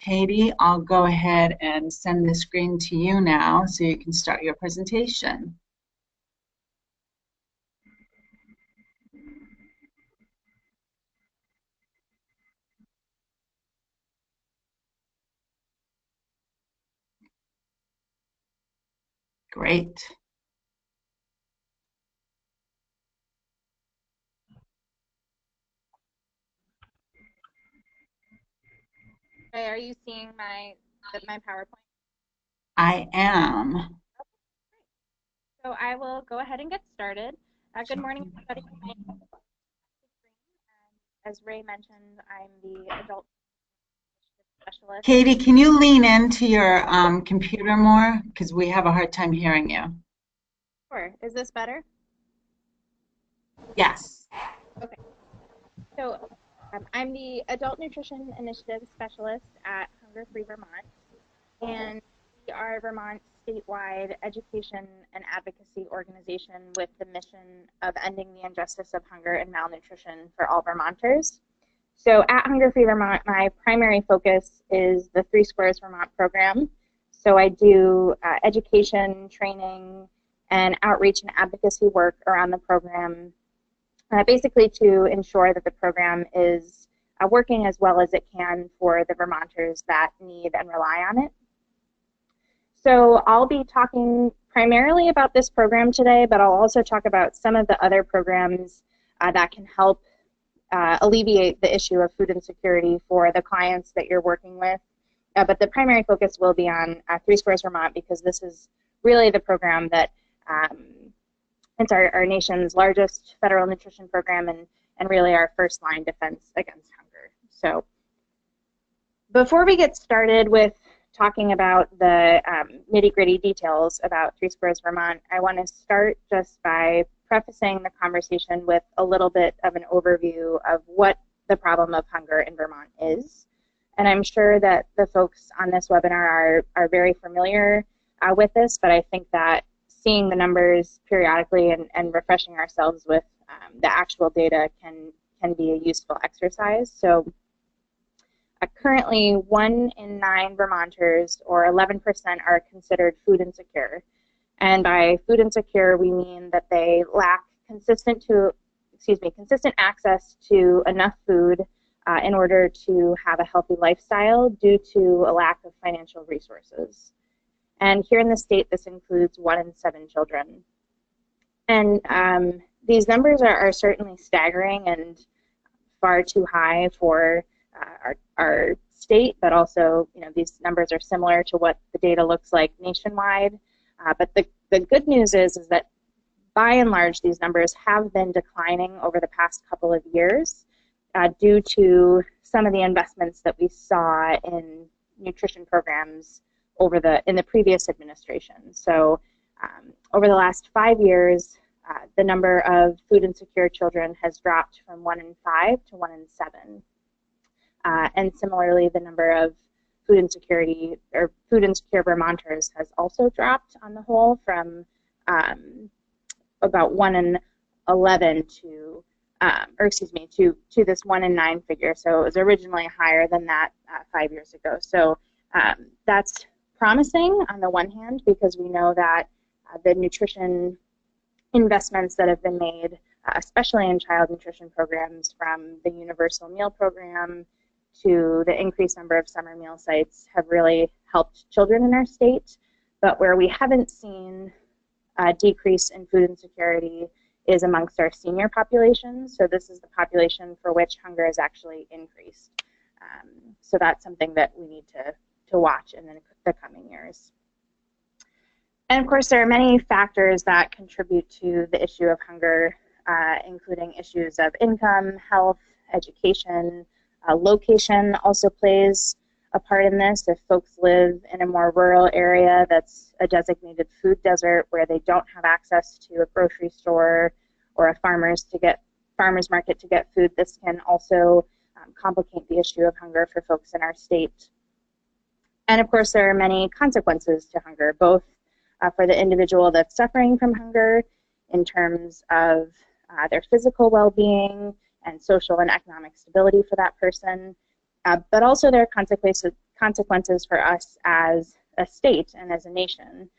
Katie, I'll go ahead and send the screen to you now so you can start your presentation. Great. Are you seeing my PowerPoint? I am. So I will go ahead and get started. Good morning, everybody. As Ray mentioned, I'm the adult specialist. Katie, can you lean into your computer more? Because we have a hard time hearing you. Sure. Is this better? Yes. Okay. So I'm the Adult Nutrition Initiative Specialist at Hunger Free Vermont, and we are Vermont's statewide education and advocacy organization with the mission of ending the injustice of hunger and malnutrition for all Vermonters. So at Hunger Free Vermont, my primary focus is the Three Squares Vermont program. So I do education, training, and outreach and advocacy work around the program, basically to ensure that the program is working as well as it can for the Vermonters that need and rely on it. So I'll be talking primarily about this program today, but I'll also talk about some of the other programs that can help alleviate the issue of food insecurity for the clients that you're working with. But the primary focus will be on Three Squares Vermont, because this is really the program that it's our nation's largest federal nutrition program and really our first line defense against hunger. So before we get started with talking about the nitty-gritty details about Three Squares Vermont, I want to start just by prefacing the conversation with a little bit of an overview of what the problem of hunger in Vermont is. And I'm sure that the folks on this webinar are very familiar with this, but I think that seeing the numbers periodically and refreshing ourselves with the actual data can be a useful exercise. So currently 1 in 9 Vermonters, or 11%, are considered food insecure. And by food insecure, we mean that they lack consistent access to enough food in order to have a healthy lifestyle due to a lack of financial resources. And here in the state, this includes 1 in 7 children. And these numbers are certainly staggering and far too high for our state, but also, these numbers are similar to what the data looks like nationwide. But the good news is that by and large, these numbers have been declining over the past couple of years due to some of the investments that we saw in nutrition programs in the previous administration. So over the last 5 years, the number of food insecure children has dropped from 1 in 5 to 1 in 7. And similarly, the number of food insecure Vermonters has also dropped on the whole from about 1 in 11 to this 1 in 9 figure. So it was originally higher than that 5 years ago. So that's promising on the one hand, because we know that the nutrition investments that have been made, especially in child nutrition programs, from the universal meal program to the increased number of summer meal sites, have really helped children in our state. But where we haven't seen a decrease in food insecurity is amongst our senior population. So this is the population for which hunger has actually increased. So that's something that we need to watch in the coming years. And of course, there are many factors that contribute to the issue of hunger, including issues of income, health, education. Location also plays a part in this. If folks live in a more rural area that's a designated food desert, where they don't have access to a grocery store or a farmer's market to get food, this can also complicate the issue of hunger for folks in our state. And of course, there are many consequences to hunger, both for the individual that's suffering from hunger in terms of their physical well-being and social and economic stability for that person, but also there are consequences for us as a state and as a nation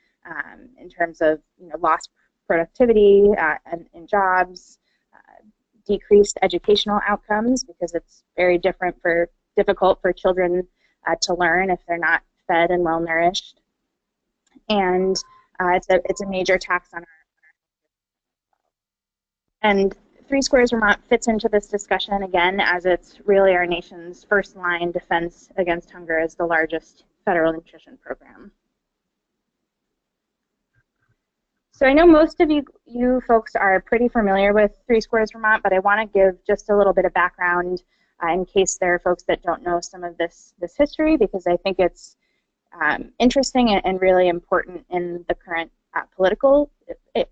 in terms of lost productivity in jobs, decreased educational outcomes because it's very difficult for children to learn if they're not fed and well nourished, and it's a major tax on our. And Three Squares Vermont fits into this discussion again as it's really our nation's first line defense against hunger as the largest federal nutrition program. So I know most of you folks are pretty familiar with Three Squares Vermont, but I want to give just a little bit of background in case there are folks that don't know some of this history, because I think it's interesting and really important in the current political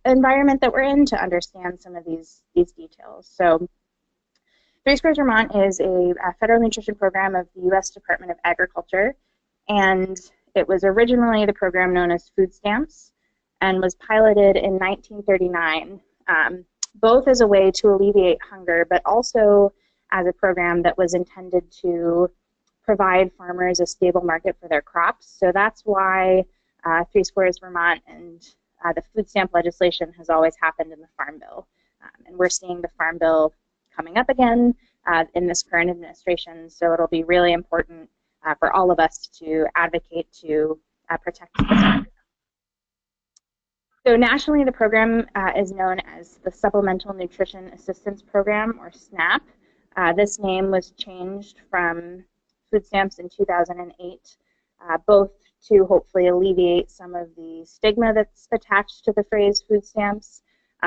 environment that we're in to understand some of these details. So Three Squares Vermont is a federal nutrition program of the U.S. Department of Agriculture, and it was originally the program known as food stamps and was piloted in 1939, both as a way to alleviate hunger, but also as a program that was intended to provide farmers a stable market for their crops. So that's why Three Squares Vermont and the food stamp legislation has always happened in the Farm Bill. And we're seeing the Farm Bill coming up again in this current administration, so it'll be really important for all of us to advocate to protect this. So nationally, the program is known as the Supplemental Nutrition Assistance Program, or SNAP. This name was changed from food stamps in 2008, both to hopefully alleviate some of the stigma that's attached to the phrase food stamps,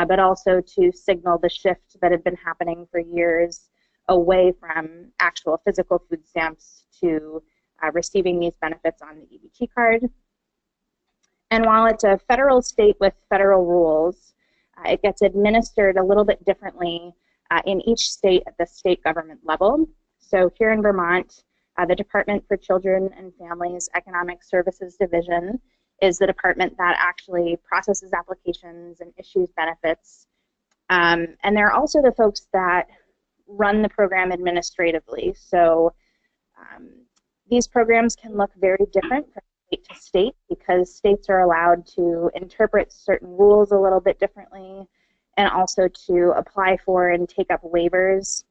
but also to signal the shift that had been happening for years away from actual physical food stamps to receiving these benefits on the EBT card. And while it's a federal state with federal rules, it gets administered a little bit differently in each state at the state government level. So here in Vermont, the Department for Children and Families Economic Services Division is the department that actually processes applications and issues benefits. And they're also the folks that run the program administratively. So these programs can look very different from state to state because states are allowed to interpret certain rules a little bit differently and also to apply for and take up waivers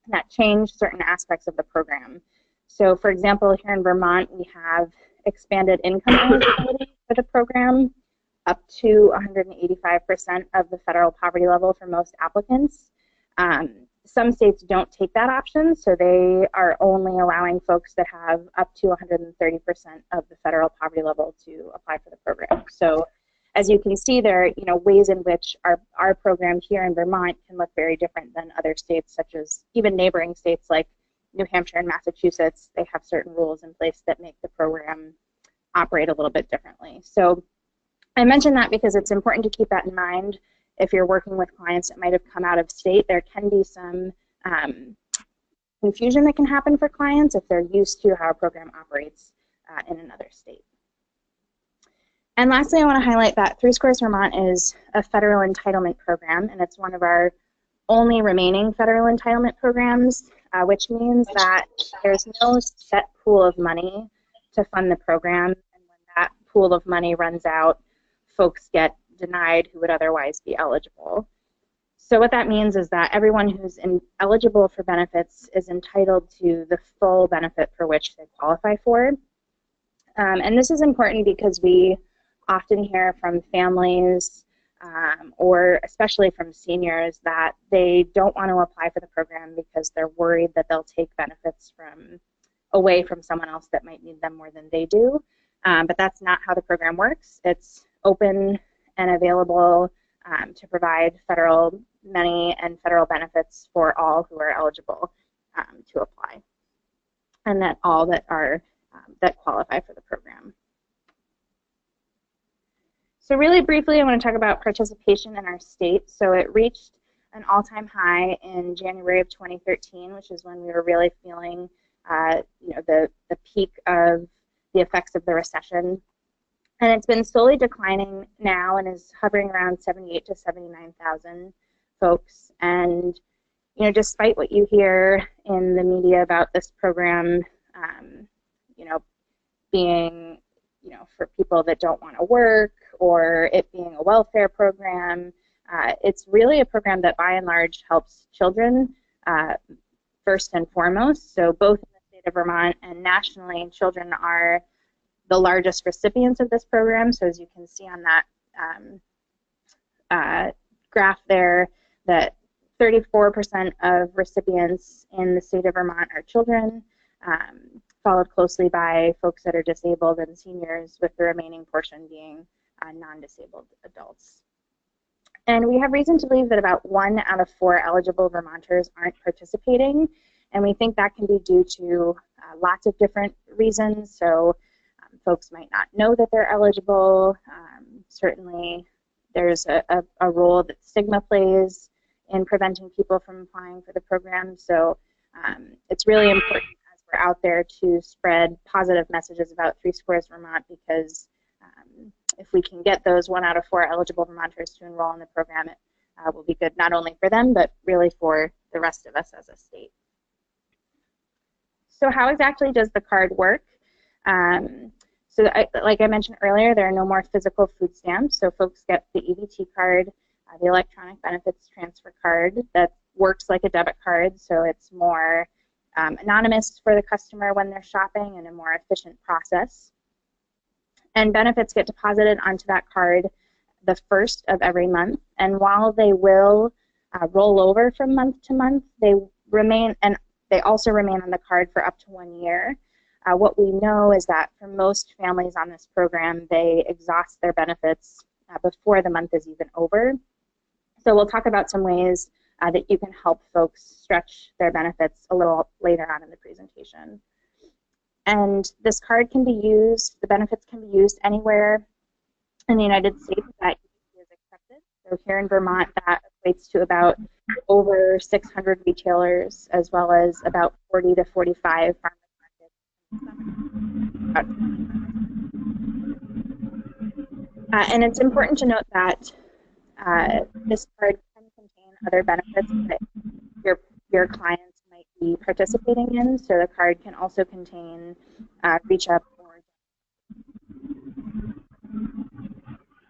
that change certain aspects of the program. So for example, here in Vermont, we have expanded income eligibility for the program up to 185% of the federal poverty level for most applicants. Some states don't take that option, so they are only allowing folks that have up to 130% of the federal poverty level to apply for the program. So as you can see, there are ways in which our program here in Vermont can look very different than other states, such as even neighboring states like New Hampshire and Massachusetts. They have certain rules in place that make the program operate a little bit differently. So I mention that because it's important to keep that in mind. If you're working with clients that might have come out of state, there can be some confusion that can happen for clients if they're used to how a program operates in another state. And lastly, I want to highlight that Three Squares Vermont is a federal entitlement program, and it's one of our only remaining federal entitlement programs, which means that there's no set pool of money to fund the program, and when that pool of money runs out, folks get denied who would otherwise be eligible. So what that means is that everyone who's eligible for benefits is entitled to the full benefit for which they qualify for. And this is important because we often hear from families or especially from seniors that they don't want to apply for the program because they're worried that they'll take benefits away from someone else that might need them more than they do. But that's not how the program works. It's open and available to provide federal money and federal benefits for all who are eligible to apply, and that all that are that qualify for the program. So really briefly, I want to talk about participation in our state. So it reached an all-time high in January of 2013, which is when we were really feeling the peak of the effects of the recession. And it's been slowly declining now and is hovering around 78 to 79,000 folks. And despite what you hear in the media about this program, being, for people that don't want to work, or it being a welfare program. It's really a program that by and large helps children first and foremost. So both in the state of Vermont and nationally, children are the largest recipients of this program. So as you can see on that graph there, that 34% of recipients in the state of Vermont are children, followed closely by folks that are disabled and seniors, with the remaining portion being non-disabled adults. And we have reason to believe that about 1 out of 4 eligible Vermonters aren't participating, and we think that can be due to lots of different reasons. So folks might not know that they're eligible. Certainly there's a role that stigma plays in preventing people from applying for the program. So it's really important as we're out there to spread positive messages about Three Squares Vermont, because if we can get those 1 out of 4 eligible Vermonters to enroll in the program, it will be good not only for them, but really for the rest of us as a state. So how exactly does the card work? Like I mentioned earlier, there are no more physical food stamps, so folks get the EBT card, the electronic benefits transfer card that works like a debit card, so it's more anonymous for the customer when they're shopping and a more efficient process. And benefits get deposited onto that card the first of every month, and while they will roll over from month to month, they remain, and they also remain on the card for up to 1 year. What we know is that for most families on this program, they exhaust their benefits before the month is even over. So we'll talk about some ways that you can help folks stretch their benefits a little later on in the presentation. And this card can be used, the benefits can be used anywhere in the United States that EBT is accepted. So here in Vermont, that equates to about over 600 retailers, as well as about 40 to 45 farmers markets. And it's important to note that this card can contain other benefits that your clients might be participating in. So the card can also contain reach up or,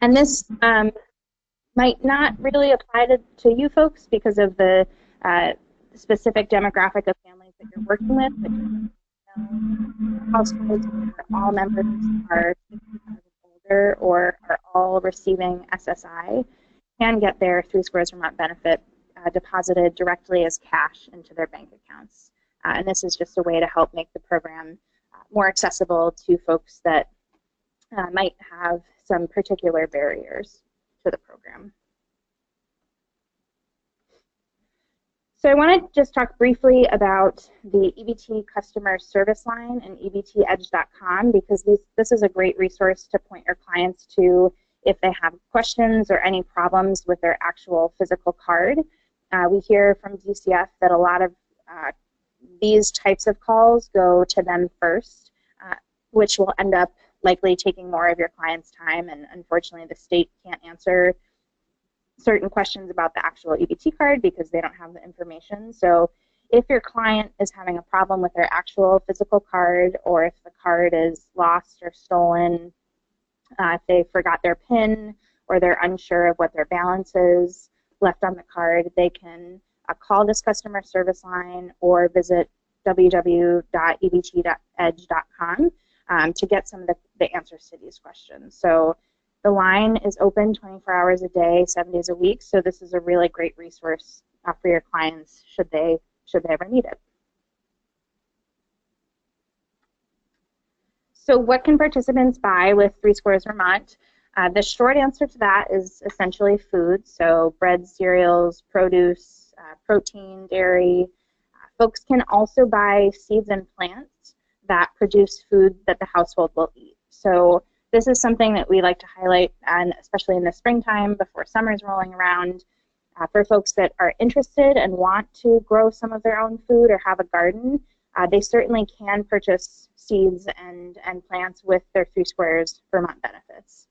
and this might not really apply to you folks because of the specific demographic of families that you're working with, but households where all members are 65 and older or are all receiving SSI can get their Three Squares Vermont benefit deposited directly as cash into their bank accounts. And this is just a way to help make the program more accessible to folks that might have some particular barriers to the program. So I want to just talk briefly about the EBT customer service line and ebtedge.com, because this is a great resource to point your clients to if they have questions or any problems with their actual physical card. We hear from DCF that a lot of these types of calls go to them first, which will end up likely taking more of your client's time, and unfortunately the state can't answer certain questions about the actual EBT card because they don't have the information. So if your client is having a problem with their actual physical card, or if the card is lost or stolen, if they forgot their PIN or they're unsure of what their balance is left on the card, they can call this customer service line or visit www.ebtedge.com to get some of the answers to these questions. So the line is open 24 hours a day, 7 days a week, so this is a really great resource for your clients should they ever need it. So what can participants buy with Three Squares Vermont? The short answer to that is essentially food, so bread, cereals, produce, protein, dairy. Folks can also buy seeds and plants that produce food that the household will eat. So this is something that we like to highlight, and especially in the springtime before summer's rolling around, for folks that are interested and want to grow some of their own food or have a garden. They certainly can purchase seeds and plants with their Three Squares Vermont benefits.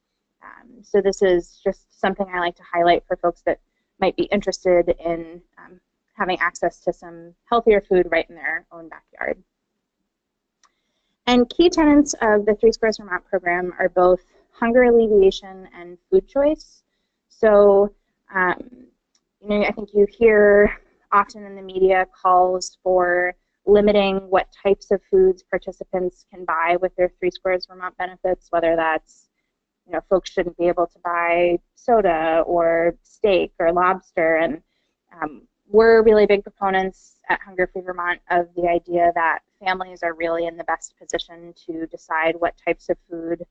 So this is just something I like to highlight for folks that might be interested in having access to some healthier food right in their own backyard. And key tenets of the Three Squares Vermont program are both hunger alleviation and food choice. So, I think you hear often in the media calls for limiting what types of foods participants can buy with their Three Squares Vermont benefits, whether that's, folks shouldn't be able to buy soda or steak or lobster. And we're really big proponents at Hunger Free Vermont of the idea that families are really in the best position to decide what types of food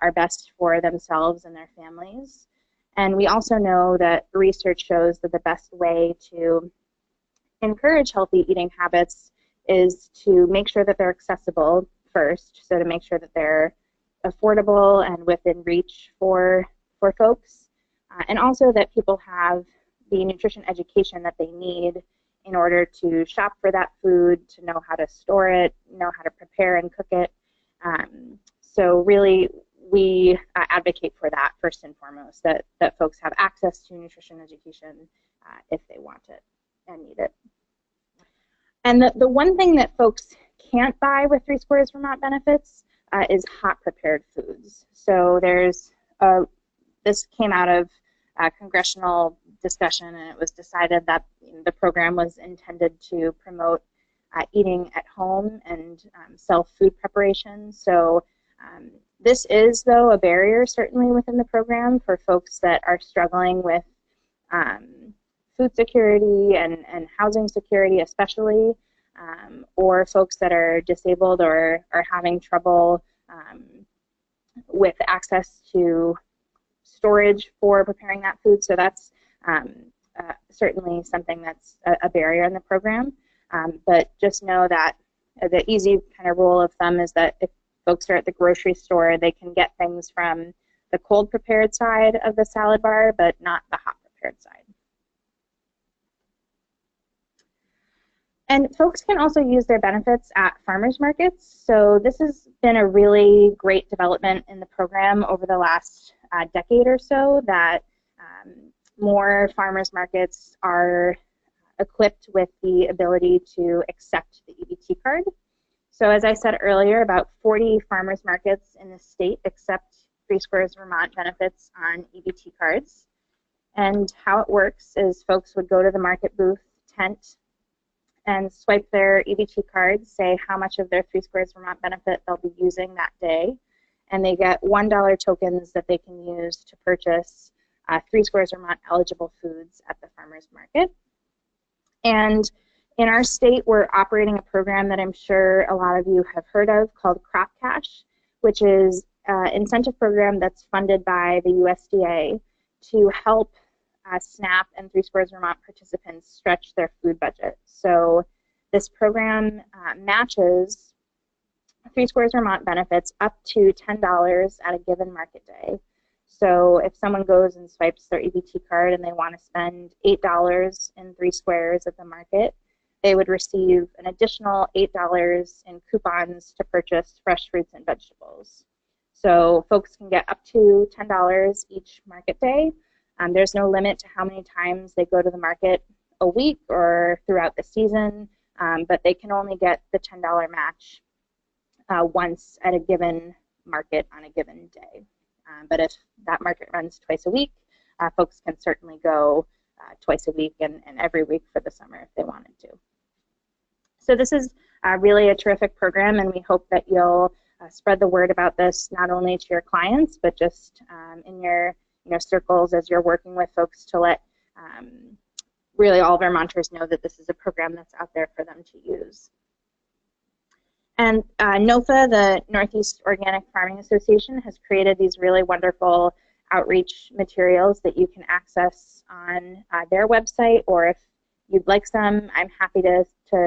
are best for themselves and their families. And we also know that research shows that the best way to encourage healthy eating habits is to make sure that they're accessible first, so to make sure that they're affordable and within reach for folks, and also that people have the nutrition education that they need in order to shop for that food, to know how to store it, know how to prepare and cook it. So really, we advocate for that first and foremost, that folks have access to nutrition education if they want it and need it. And the one thing that folks can't buy with Three Squares Vermont benefits is hot prepared foods. So this came out of congressional discussion, and it was decided that the program was intended to promote eating at home and self-food preparation. So this is, though, a barrier certainly within the program for folks that are struggling with food security and housing security especially, or folks that are disabled or are having trouble with access to storage for preparing that food. So that's certainly something that's a barrier in the program. But just know that the easy kind of rule of thumb is that if folks are at the grocery store, they can get things from the cold prepared side of the salad bar, but not the hot prepared side. And folks can also use their benefits at farmers markets. So this has been a really great development in the program over the last decade or so, that more farmers markets are equipped with the ability to accept the EBT card. So as I said earlier, about 40 farmers markets in the state accept Three Squares Vermont benefits on EBT cards. And how it works is folks would go to the market booth tent and swipe their EBT cards, say how much of their Three Squares Vermont benefit they'll be using that day, and they get $1 tokens that they can use to purchase Three Squares Vermont eligible foods at the farmers market. And in our state, we're operating a program that I'm sure a lot of you have heard of called Crop Cash, which is an incentive program that's funded by the USDA to help SNAP and Three Squares Vermont participants stretch their food budget. So this program matches Three Squares Vermont benefits up to $10 at a given market day. So if someone goes and swipes their EBT card and they want to spend $8 in Three Squares at the market, they would receive an additional $8 in coupons to purchase fresh fruits and vegetables. So folks can get up to $10 each market day. There's no limit to how many times they go to the market a week or throughout the season, but they can only get the $10 match once at a given market on a given day. But if that market runs twice a week, folks can certainly go twice a week and every week for the summer if they wanted to. So this is really a terrific program, and we hope that you'll spread the word about this not only to your clients, but just in your circles as you're working with folks to let really all Vermonters know that this is a program that's out there for them to use. And NOFA, the Northeast Organic Farming Association, has created these really wonderful outreach materials that you can access on their website, or if you'd like some, I'm happy to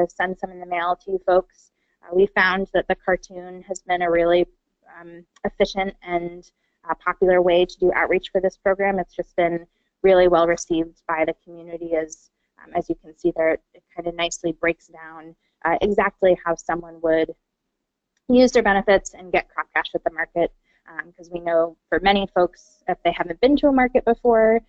send some in the mail to you folks. We found that the cartoon has been a really efficient and popular way to do outreach for this program. It's just been really well received by the community, as you can see there. It kind of nicely breaks down exactly how someone would use their benefits and get crop cash at the market, because we know for many folks, if they haven't been to a market before,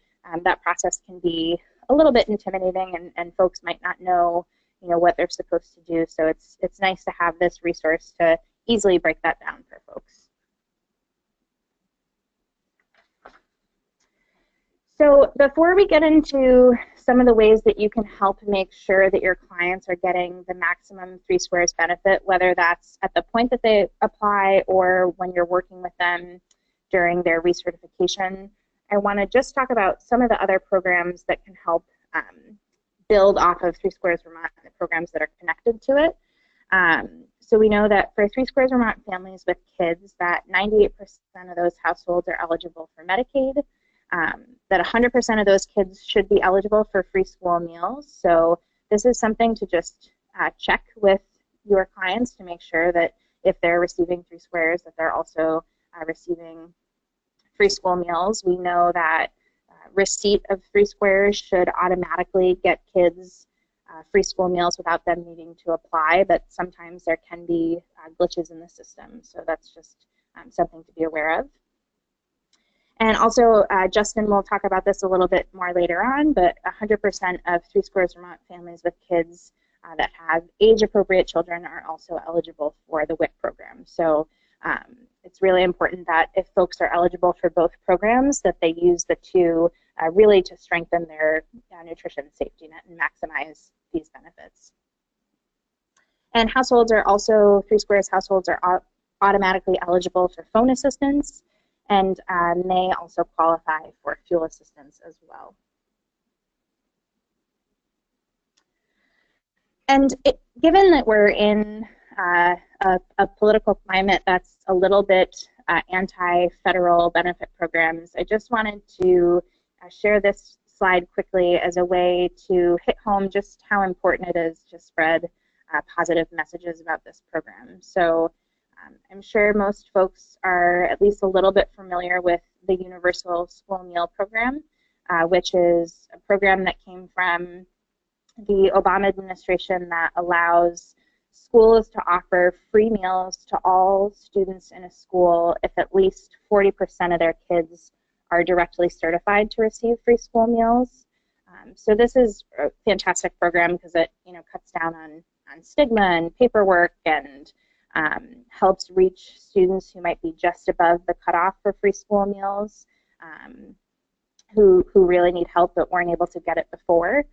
that process can be a little bit intimidating, and folks might not know what they're supposed to do. So it's nice to have this resource to easily break that down for folks. So before we get into some of the ways that you can help make sure that your clients are getting the maximum 3 Squares benefit, whether that's at the point that they apply or when you're working with them during their recertification, I want to just talk about some of the other programs that can help build off of 3 Squares Vermont, the programs that are connected to it. So we know that for 3 Squares Vermont families with kids, that 98% of those households are eligible for Medicaid, that 100% of those kids should be eligible for free school meals. So this is something to just check with your clients to make sure that if they're receiving 3 Squares, that they're also receiving free school meals. We know that receipt of 3 Squares should automatically get kids free school meals without them needing to apply, but sometimes there can be glitches in the system. So that's just something to be aware of. And also, Justin will talk about this a little bit more later on, but 100% of 3 Squares Vermont families with kids that have age-appropriate children are also eligible for the WIC program. So it's really important that if folks are eligible for both programs, that they use the two really to strengthen their nutrition safety net and maximize these benefits. And households are also, 3 Squares households are automatically eligible for phone assistance, and may also qualify for fuel assistance as well. And given that we're in a political climate that's a little bit anti-federal benefit programs, I just wanted to share this slide quickly as a way to hit home just how important it is to spread positive messages about this program. So I'm sure most folks are at least a little bit familiar with the Universal School Meal Program, which is a program that came from the Obama administration that allows schools to offer free meals to all students in a school if at least 40% of their kids are directly certified to receive free school meals. So this is a fantastic program because it cuts down on stigma and paperwork and helps reach students who might be just above the cutoff for free school meals, who really need help but weren't able to get it before.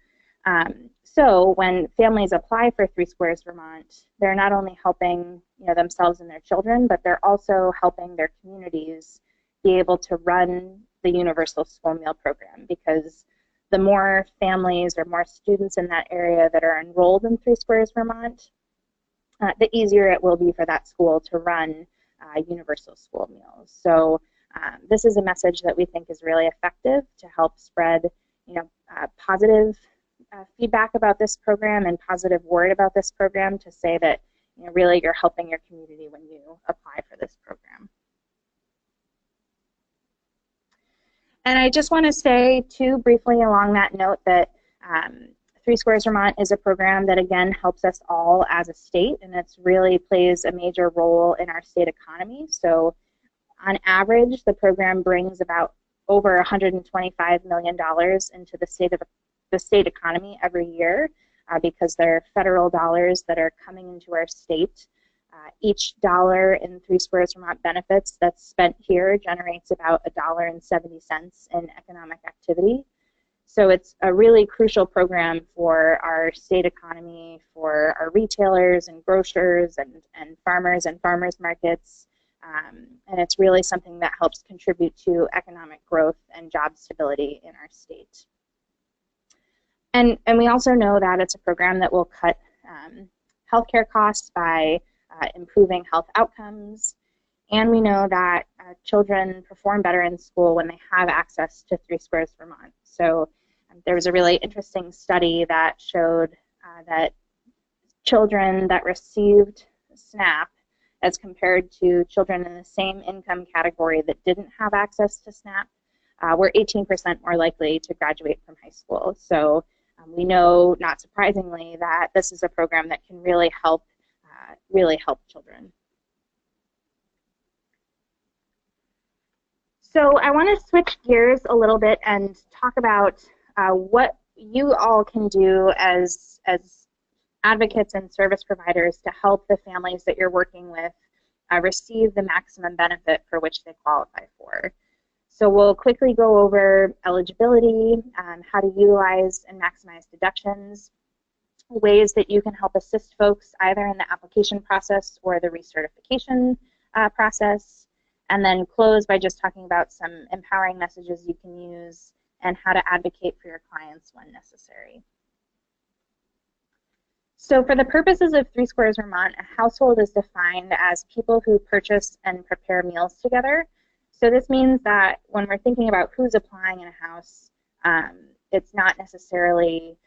So when families apply for 3 Squares Vermont, they're not only helping themselves and their children, but they're also helping their communities be able to run the Universal School Meal Program, because the more families or more students in that area that are enrolled in 3 Squares Vermont, the easier it will be for that school to run universal school meals. So this is a message that we think is really effective to help spread positive feedback about this program and positive word about this program, to say that really you're helping your community when you apply for this program. And I just want to say too briefly along that note that 3 Squares Vermont is a program that again helps us all as a state, and it really plays a major role in our state economy. So on average, the program brings about over $125 million into the state economy every year, because there are federal dollars that are coming into our state. Each dollar in 3 Squares Vermont benefits that's spent here generates about $1.70 in economic activity. So it's a really crucial program for our state economy, for our retailers and grocers and farmers and farmers markets. And it's really something that helps contribute to economic growth and job stability in our state. And we also know that it's a program that will cut healthcare costs by improving health outcomes. And we know that children perform better in school when they have access to 3 Squares Vermont. So there was a really interesting study that showed that children that received SNAP as compared to children in the same income category that didn't have access to SNAP were 18% more likely to graduate from high school. So we know, not surprisingly, that this is a program that can really help children. So I want to switch gears a little bit and talk about what you all can do as advocates and service providers to help the families that you're working with receive the maximum benefit for which they qualify for. So we'll quickly go over eligibility, how to utilize and maximize deductions, ways that you can help assist folks either in the application process or the recertification process, and then close by just talking about some empowering messages you can use and how to advocate for your clients when necessary. So for the purposes of Three Squares Vermont, a household is defined as people who purchase and prepare meals together. So this means that when we're thinking about who's applying in a house, it's not necessarily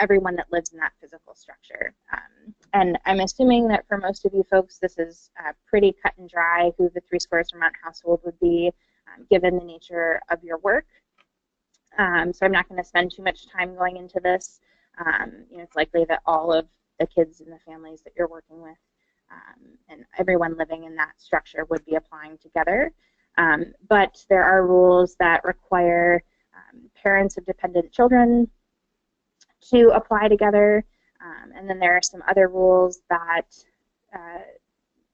everyone that lives in that physical structure. And I'm assuming that for most of you folks, this is pretty cut and dry who the Three Squares Vermont household would be, given the nature of your work. So I'm not going to spend too much time going into this. It's likely that all of the kids in the families that you're working with and everyone living in that structure would be applying together. But there are rules that require parents of dependent children to apply together. And then there are some other rules that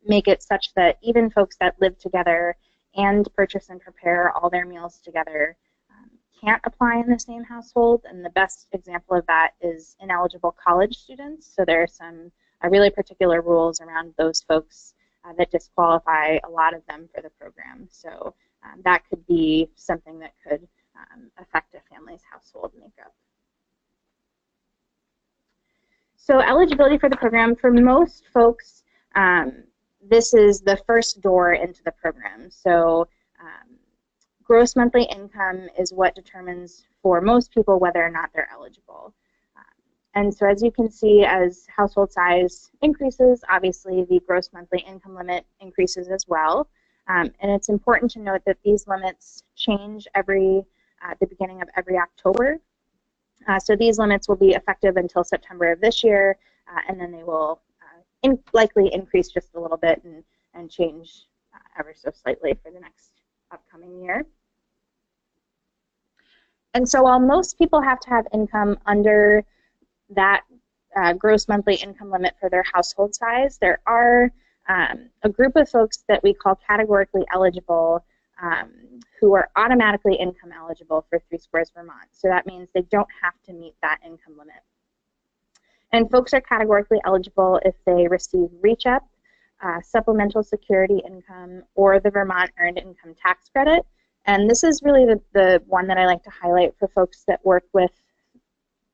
make it such that even folks that live together and purchase and prepare all their meals together can't apply in the same household. And the best example of that is ineligible college students. So there are some really particular rules around those folks that disqualify a lot of them for the program. So that could be something that could affect a family's household makeup. So eligibility for the program, for most folks, this is the first door into the program. So gross monthly income is what determines for most people whether or not they're eligible. And so as you can see, as household size increases, obviously the gross monthly income limit increases as well. And it's important to note that these limits change at the beginning of every October. So these limits will be effective until September of this year, and then they will likely increase just a little bit and change ever so slightly for the next upcoming year. And so while most people have to have income under that gross monthly income limit for their household size, there are a group of folks that we call categorically eligible who are automatically income eligible for Three Squares Vermont. So that means they don't have to meet that income limit. And folks are categorically eligible if they receive REACH-UP, supplemental security income, or the Vermont Earned Income Tax Credit. And this is really the one that I like to highlight for folks that work with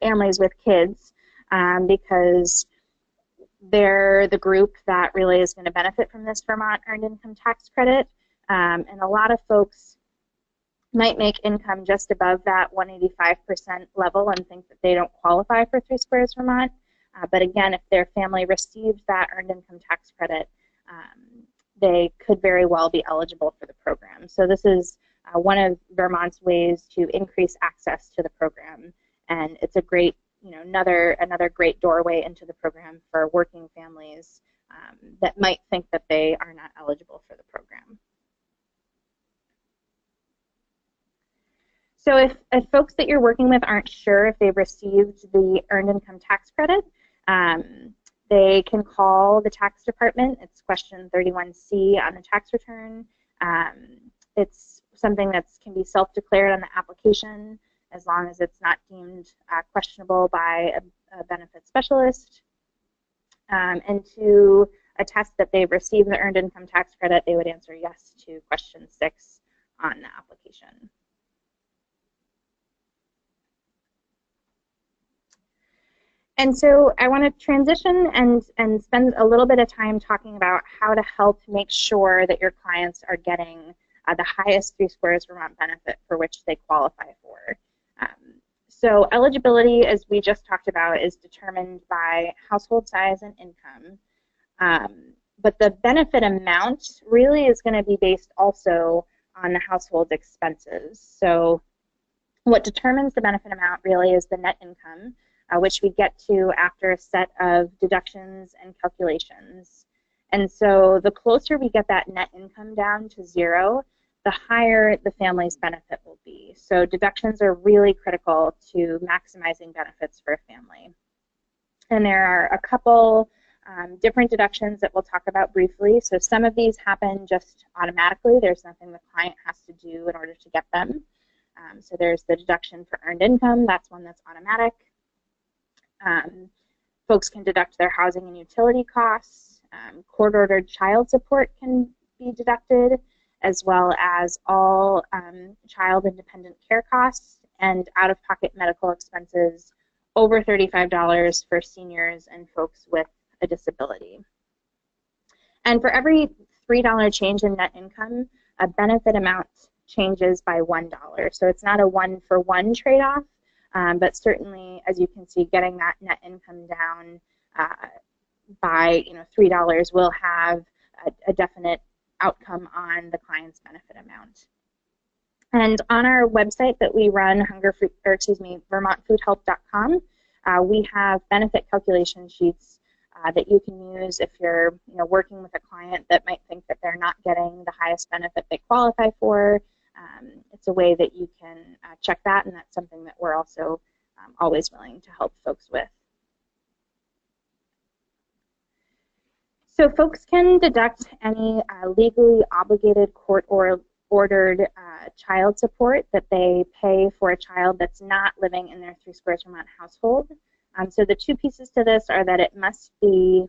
families with kids, because they're the group that really is going to benefit from this Vermont Earned Income Tax Credit. And a lot of folks might make income just above that 185% level and think that they don't qualify for Three Squares Vermont. But again, if their family receives that Earned Income Tax Credit, they could very well be eligible for the program. So this is one of Vermont's ways to increase access to the program, and it's a great, another great doorway into the program for working families that might think that they are not eligible for the program. So if folks that you're working with aren't sure if they've received the Earned Income Tax Credit, they can call the tax department. It's question 31C on the tax return. It's something that can be self-declared on the application as long as it's not deemed questionable by a benefit specialist. And to attest that they've received the Earned Income Tax Credit, they would answer yes to question 6 on the application. And so I want to transition and spend a little bit of time talking about how to help make sure that your clients are getting the highest Three Squares Vermont benefit for which they qualify for. So eligibility, as we just talked about, is determined by household size and income. But the benefit amount really is going to be based also on the household's expenses. So what determines the benefit amount really is the net income, which we get to after a set of deductions and calculations. And so the closer we get that net income down to 0, the higher the family's benefit will be. So deductions are really critical to maximizing benefits for a family. And there are a couple different deductions that we'll talk about briefly. So some of these happen just automatically. There's nothing the client has to do in order to get them. So there's the deduction for earned income. That's one that's automatic. Folks can deduct their housing and utility costs. Court-ordered child support can be deducted, as well as all child and dependent care costs and out-of-pocket medical expenses over $35 for seniors and folks with a disability. And for every $3 change in net income, a benefit amount changes by $1. So it's not a one-for-one trade-off, but certainly, as you can see, getting that net income down by $3 will have a definite outcome on the client's benefit amount. And on our website that we run, vermontfoodhelp.com, we have benefit calculation sheets that you can use if you're working with a client that might think that they're not getting the highest benefit they qualify for. It's a way that you can check that, and that's something that we're also always willing to help folks with. So folks can deduct any legally obligated court-ordered child support that they pay for a child that's not living in their 3 Squares Vermont household. So the two pieces to this are that it must be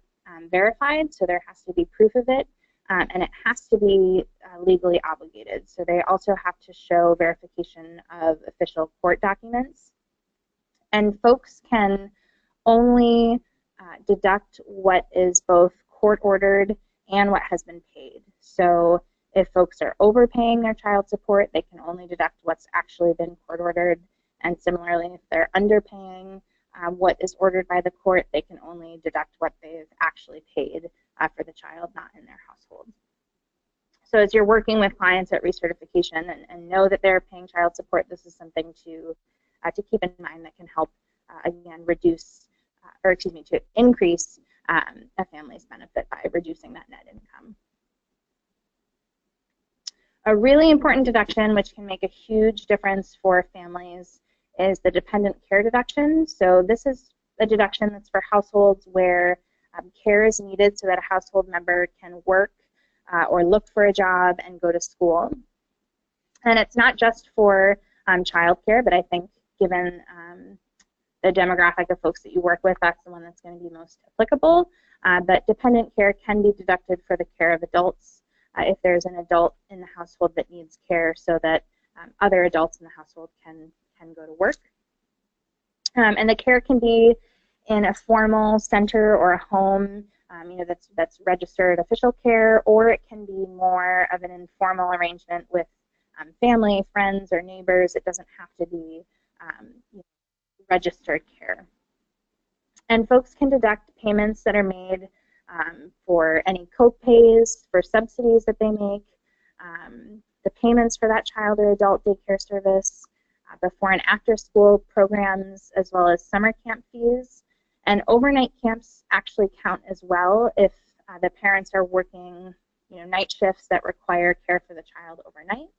verified, so there has to be proof of it, and it has to be legally obligated. So they also have to show verification of official court documents. And folks can only deduct what is both court-ordered and what has been paid. So if folks are overpaying their child support, they can only deduct what's actually been court-ordered. And similarly, if they're underpaying what is ordered by the court, they can only deduct what they've actually paid for the child not in their household. So as you're working with clients at recertification and know that they're paying child support, this is something to keep in mind that can help, again, to increase a family's benefit by reducing that net income. A really important deduction, which can make a huge difference for families, is the dependent care deduction. So this is a deduction that's for households where care is needed so that a household member can work or look for a job and go to school. And it's not just for childcare, but I think given the demographic of folks that you work with, that's the one that's going to be most applicable. But dependent care can be deducted for the care of adults if there's an adult in the household that needs care, so that other adults in the household can go to work. And the care can be in a formal center or a home, that's registered official care, or it can be more of an informal arrangement with family, friends, or neighbors. It doesn't have to be registered care. And folks can deduct payments that are made for any co-pays, for subsidies that they make, the payments for that child or adult daycare service, before and after school programs, as well as summer camp fees. And overnight camps actually count as well if the parents are working night shifts that require care for the child overnight.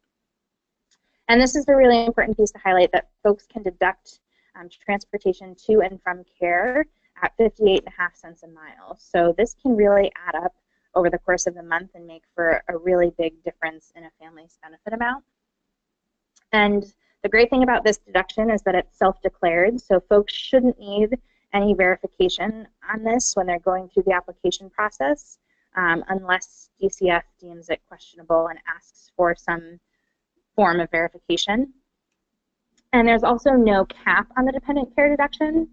And this is the really important piece to highlight, that folks can deduct transportation to and from care at 58.5 cents a mile. So this can really add up over the course of the month and make for a really big difference in a family's benefit amount. And the great thing about this deduction is that it's self-declared, so folks shouldn't need any verification on this when they're going through the application process, unless DCF deems it questionable and asks for some form of verification. And there's also no cap on the dependent care deduction,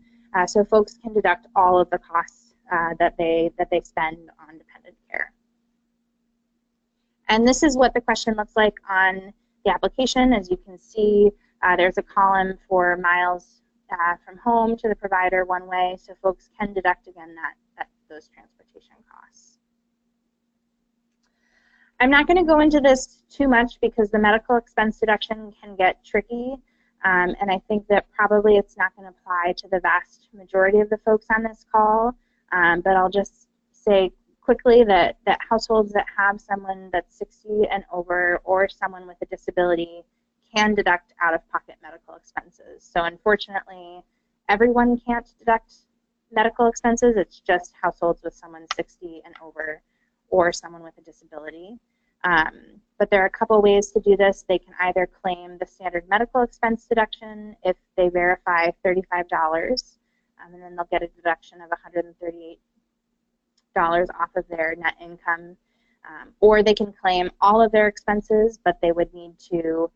so folks can deduct all of the costs that they spend on dependent care. And this is what the question looks like on the application. As you can see, there's a column for miles from home to the provider one way, so folks can deduct, again, those transportation costs. I'm not going to go into this too much because the medical expense deduction can get tricky, and I think that probably it's not going to apply to the vast majority of the folks on this call, but I'll just say quickly that households that have someone that's 60 and over, or someone with a disability, can deduct out-of-pocket medical expenses. So unfortunately, everyone can't deduct medical expenses. It's just households with someone 60 and over or someone with a disability. But there are a couple ways to do this. They can either claim the standard medical expense deduction if they verify $35, and then they'll get a deduction of $138 off of their net income. Or they can claim all of their expenses, but they would need to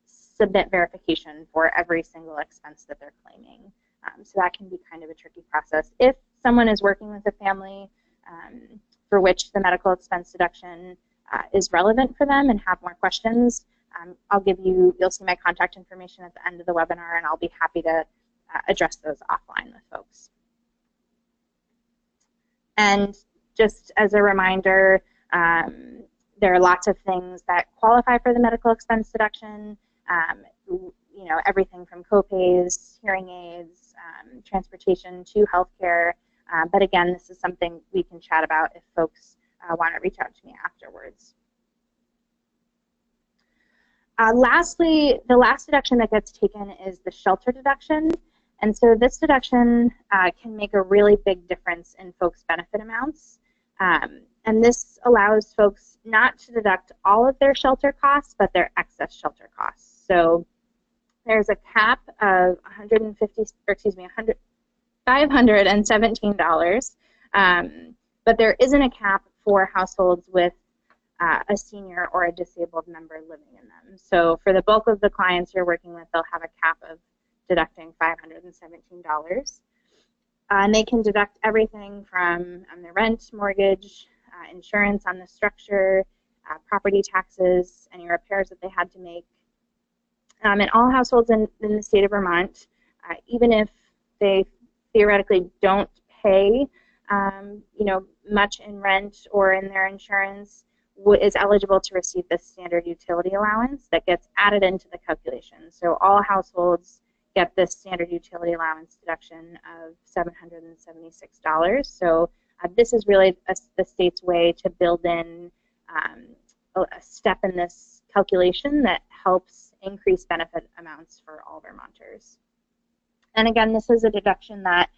submit verification for every single expense that they're claiming. So that can be kind of a tricky process. If someone is working with a family for which the medical expense deduction is relevant for them and have more questions, you'll see my contact information at the end of the webinar, and I'll be happy to address those offline with folks. And just as a reminder, there are lots of things that qualify for the medical expense deduction. Everything from copays, hearing aids, transportation to healthcare. But again, this is something we can chat about if folks want to reach out to me afterwards. Lastly, the last deduction that gets taken is the shelter deduction. And so this deduction can make a really big difference in folks' benefit amounts. And this allows folks not to deduct all of their shelter costs, but their excess shelter costs. So there's a cap of $517, but there isn't a cap for households with a senior or a disabled member living in them. So for the bulk of the clients you're working with, they'll have a cap of deducting $517. And they can deduct everything from the rent, mortgage, insurance on the structure, property taxes, any repairs that they had to make. And all households in the state of Vermont, even if they theoretically don't pay much in rent or in their insurance, is eligible to receive this standard utility allowance that gets added into the calculation. So all households get this standard utility allowance deduction of $776. So this is really the state's way to build in a step in this calculation that helps increase benefit amounts for all Vermonters. And again, this is a deduction that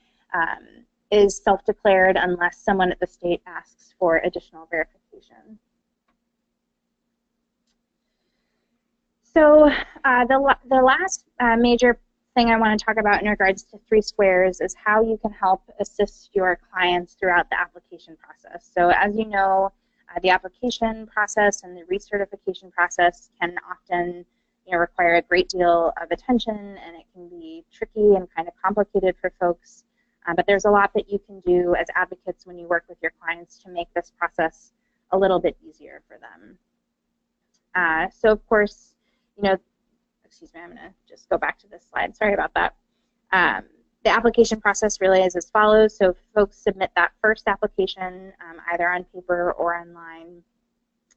is self-declared unless someone at the state asks for additional verification. So the last major thing I want to talk about in regards to 3 squares is how you can help assist your clients throughout the application process. So as you know, the application process and the recertification process can often require a great deal of attention, and it can be tricky and kind of complicated for folks. But there's a lot that you can do as advocates when you work with your clients to make this process a little bit easier for them. So of course, excuse me, I'm going to just go back to this slide. Sorry about that. The application process really is as follows. So folks submit that first application either on paper or online.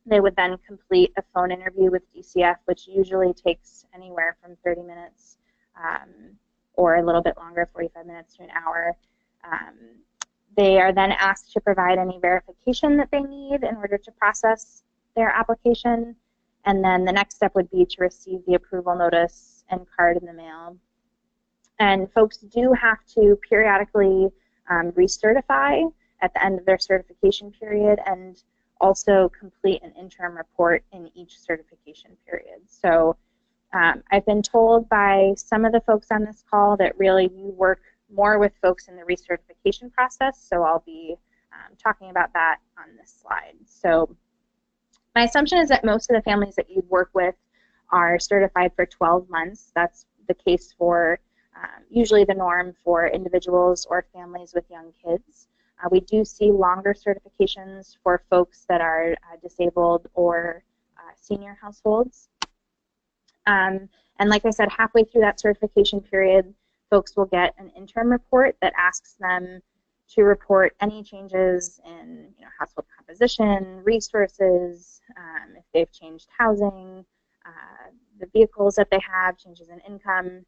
They would then complete a phone interview with DCF, which usually takes anywhere from 30 minutes or a little bit longer, 45 minutes to an hour. They are then asked to provide any verification that they need in order to process their application. And then the next step would be to receive the approval notice and card in the mail. And folks do have to periodically recertify at the end of their certification period and also complete an interim report in each certification period. So I've been told by some of the folks on this call that really you work more with folks in the recertification process, so I'll be talking about that on this slide. So my assumption is that most of the families that you work with are certified for 12 months. That's the case for usually the norm for individuals or families with young kids. We do see longer certifications for folks that are disabled or senior households. And like I said, halfway through that certification period, folks will get an interim report that asks them to report any changes in household composition, resources, if they've changed housing, the vehicles that they have, changes in income.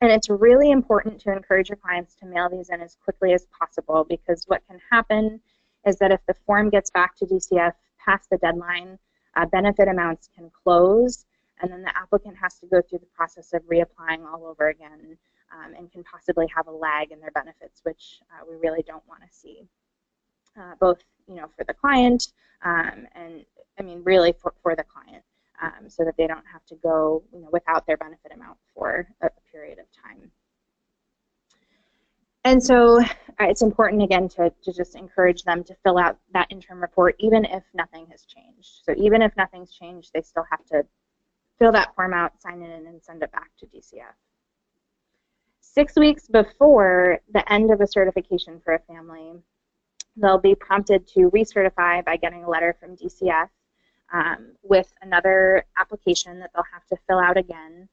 And it's really important to encourage your clients to mail these in as quickly as possible, because what can happen is that if the form gets back to DCF past the deadline, benefit amounts can close, and then the applicant has to go through the process of reapplying all over again. and can possibly have a lag in their benefits, which we really don't want to see, both for the client and I mean really for the client, so that they don't have to go without their benefit amount for a period of time. And so it's important, again, to just encourage them to fill out that interim report, even if nothing has changed. So even if nothing's changed, they still have to fill that form out, sign it in, and send it back to DCF. 6 weeks before the end of a certification for a family, they'll be prompted to recertify by getting a letter from DCF with another application that they'll have to fill out again,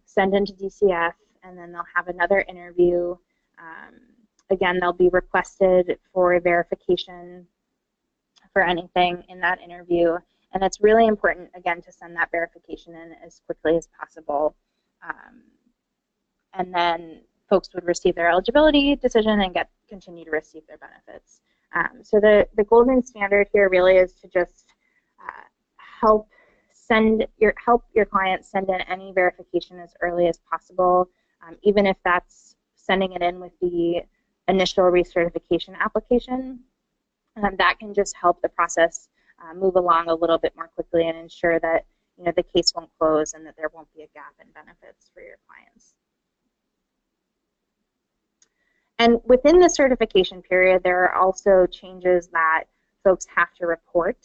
send into DCF, and then they'll have another interview. Again, they'll be requested for a verification for anything in that interview. And it's really important, again, to send that verification in as quickly as possible. And then folks would receive their eligibility decision and continue to receive their benefits. So the golden standard here really is to just help your clients send in any verification as early as possible, even if that's sending it in with the initial recertification application. That can just help the process move along a little bit more quickly and ensure that the case won't close and that there won't be a gap in benefits for your clients. And within the certification period, there are also changes that folks have to report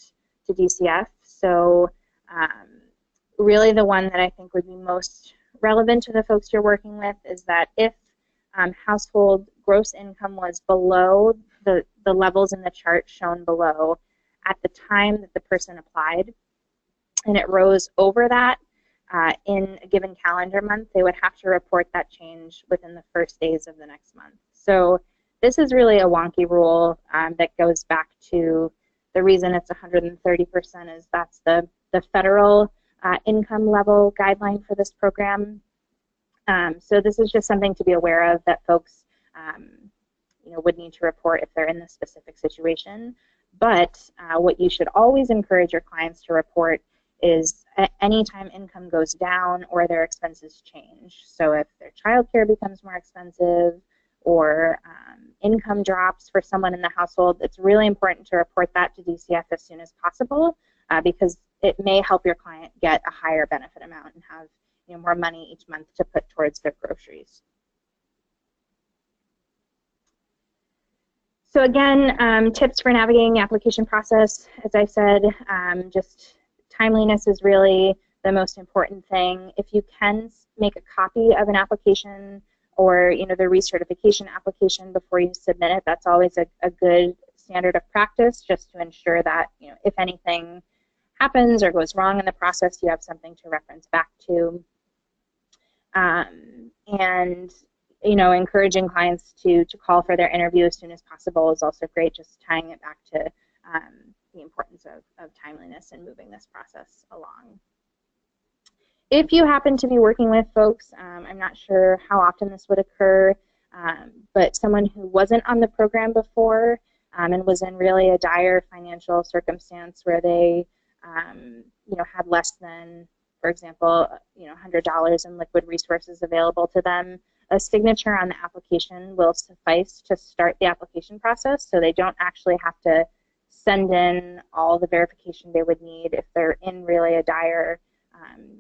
to DCF. So really the one that I think would be most relevant to the folks you're working with is that if household gross income was below the levels in the chart shown below at the time that the person applied, and it rose over that in a given calendar month, they would have to report that change within the first days of the next month. So this is really a wonky rule that goes back to the reason it's 130% is that's the federal income level guideline for this program. So this is just something to be aware of that folks would need to report if they're in this specific situation. But what you should always encourage your clients to report is anytime income goes down or their expenses change. So if their childcare becomes more expensive or income drops for someone in the household, it's really important to report that to DCF as soon as possible because it may help your client get a higher benefit amount and have more money each month to put towards their groceries. So again, tips for navigating the application process. As I said, just timeliness is really the most important thing. If you can make a copy of an application or the recertification application before you submit it, that's always a good standard of practice, just to ensure that if anything happens or goes wrong in the process, you have something to reference back to. And encouraging clients to call for their interview as soon as possible is also great, just tying it back to the importance of timeliness and moving this process along. If you happen to be working with folks, I'm not sure how often this would occur, but someone who wasn't on the program before and was in really a dire financial circumstance where they had less than, for example, $100 in liquid resources available to them, a signature on the application will suffice to start the application process, so they don't actually have to send in all the verification they would need. If they're in really a dire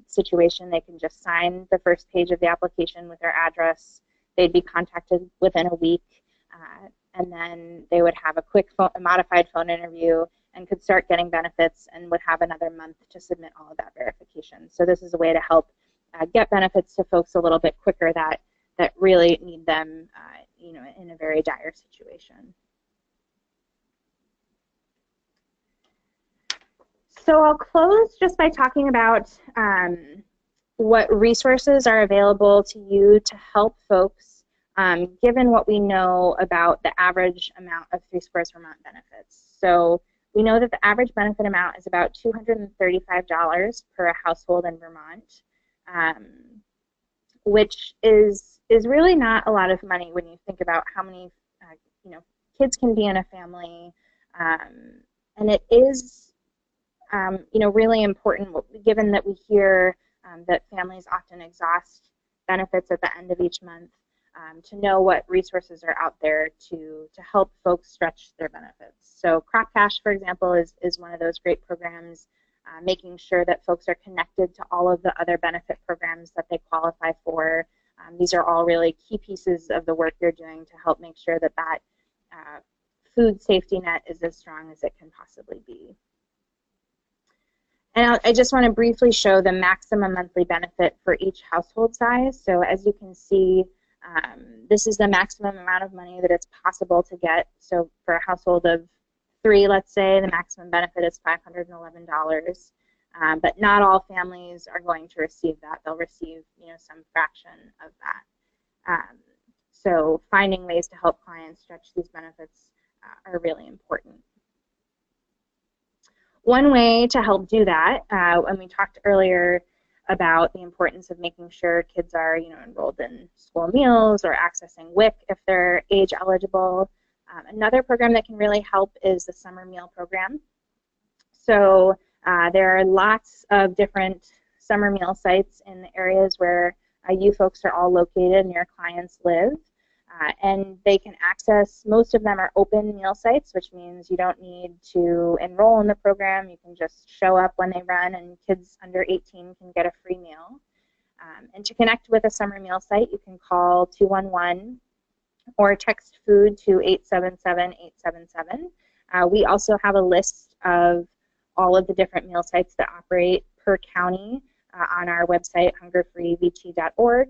situation, they can just sign the first page of the application with their address. They'd be contacted within a week, and then they would have a quick modified phone interview and could start getting benefits and would have another month to submit all of that verification. So this is a way to help get benefits to folks a little bit quicker that really need them in a very dire situation. So I'll close just by talking about what resources are available to you to help folks, given what we know about the average amount of 3 Squares Vermont benefits. So we know that the average benefit amount is about $235 per household in Vermont, which is really not a lot of money when you think about how many kids can be in a family, and it is really important, given that we hear that families often exhaust benefits at the end of each month, to know what resources are out there to help folks stretch their benefits. So Crop Cash, for example, is one of those great programs, making sure that folks are connected to all of the other benefit programs that they qualify for. These are all really key pieces of the work you're doing to help make sure that that food safety net is as strong as it can possibly be. And I just want to briefly show the maximum monthly benefit for each household size. So as you can see, this is the maximum amount of money that it's possible to get. So for a household of 3, let's say, the maximum benefit is $511. But not all families are going to receive that. They'll receive, some fraction of that. So finding ways to help clients stretch these benefits are really important. One way to help do that, and we talked earlier about the importance of making sure kids are, enrolled in school meals or accessing WIC if they're age eligible. Another program that can really help is the summer meal program. So there are lots of different summer meal sites in the areas where you folks are all located and your clients live. And they can access, most of them are open meal sites, which means you don't need to enroll in the program. You can just show up when they run, and kids under 18 can get a free meal. And to connect with a summer meal site, you can call 211 or text food to 877-877. We also have a list of all of the different meal sites that operate per county on our website, hungerfreevt.org.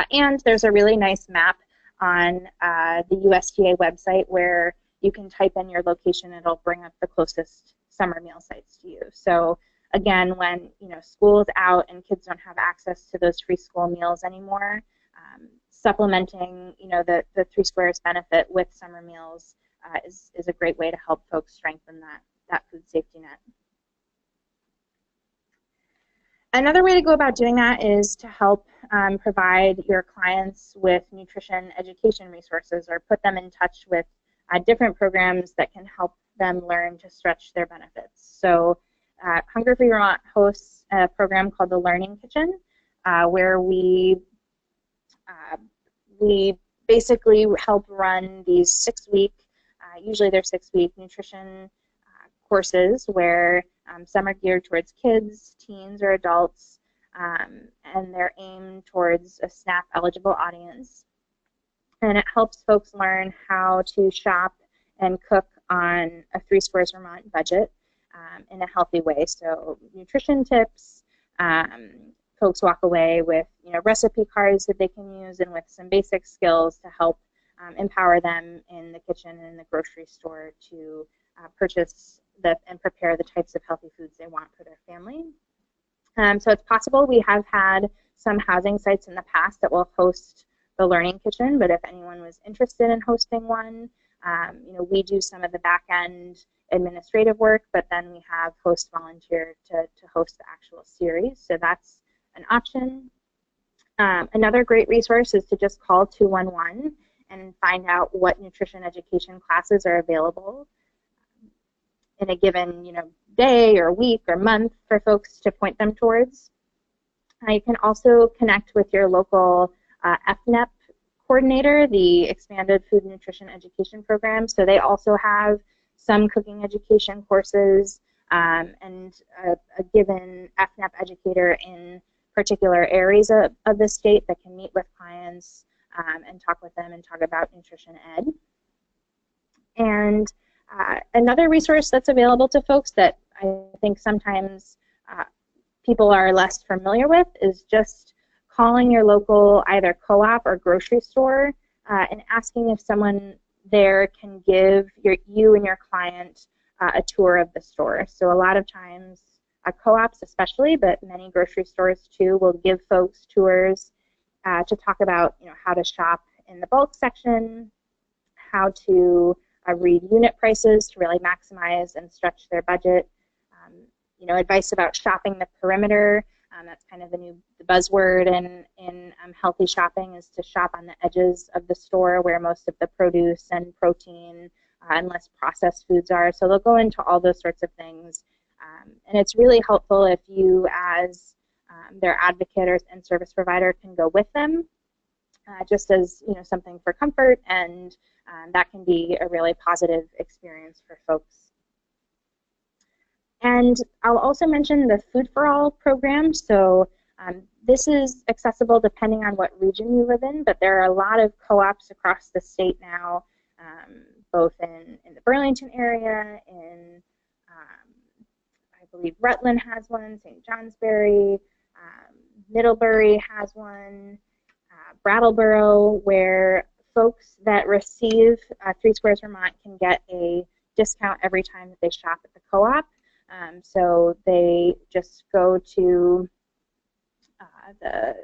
And there's a really nice map on the USDA website where you can type in your location. It'll bring up the closest summer meal sites to you. So again, when school is out and kids don't have access to those free school meals anymore, supplementing the 3 Squares benefit with summer meals is a great way to help folks strengthen that food safety net. Another way to go about doing that is to help provide your clients with nutrition education resources, or put them in touch with different programs that can help them learn to stretch their benefits. So Hunger Free Vermont hosts a program called the Learning Kitchen, where we basically help run these 6-week, usually they're 6-week nutrition courses where some are geared towards kids, teens, or adults, and they're aimed towards a SNAP eligible audience. And it helps folks learn how to shop and cook on a 3 Squares Vermont budget in a healthy way. So nutrition tips, folks walk away with recipe cards that they can use, and with some basic skills to help empower them in the kitchen and in the grocery store to purchase and prepare the types of healthy foods they want for their family. So it's possible. We have had some housing sites in the past that will host the Learning Kitchen, but if anyone was interested in hosting one, we do some of the back-end administrative work, but then we have hosts volunteer to host the actual series, so that's an option. Another great resource is to just call 211 and find out what nutrition education classes are available in a given day or week or month for folks to point them towards. You can also connect with your local FNEP coordinator, the Expanded Food and Nutrition Education Program. So they also have some cooking education courses, and a given FNEP educator in particular areas of the state that can meet with clients and talk with them and talk about nutrition ed. And another resource that's available to folks that I think sometimes people are less familiar with is just calling your local either co-op or grocery store and asking if someone there can give you and your client a tour of the store. So a lot of times, co-ops especially, but many grocery stores too, will give folks tours to talk about how to shop in the bulk section, how to read unit prices to really maximize and stretch their budget. Advice about shopping the perimeter. That's kind of the buzzword in healthy shopping, is to shop on the edges of the store where most of the produce and protein and less processed foods are. So they'll go into all those sorts of things. And it's really helpful if you, as their advocate or and service provider can go with them, just as something for comfort, and that can be a really positive experience for folks. And I'll also mention the Food for All program. So this is accessible depending on what region you live in, but there are a lot of co-ops across the state now, both in the Burlington area, in I believe Rutland has one, St. Johnsbury, Middlebury has one, Brattleboro, where folks that receive Three Squares Vermont can get a discount every time that they shop at the co-op. So they just go to the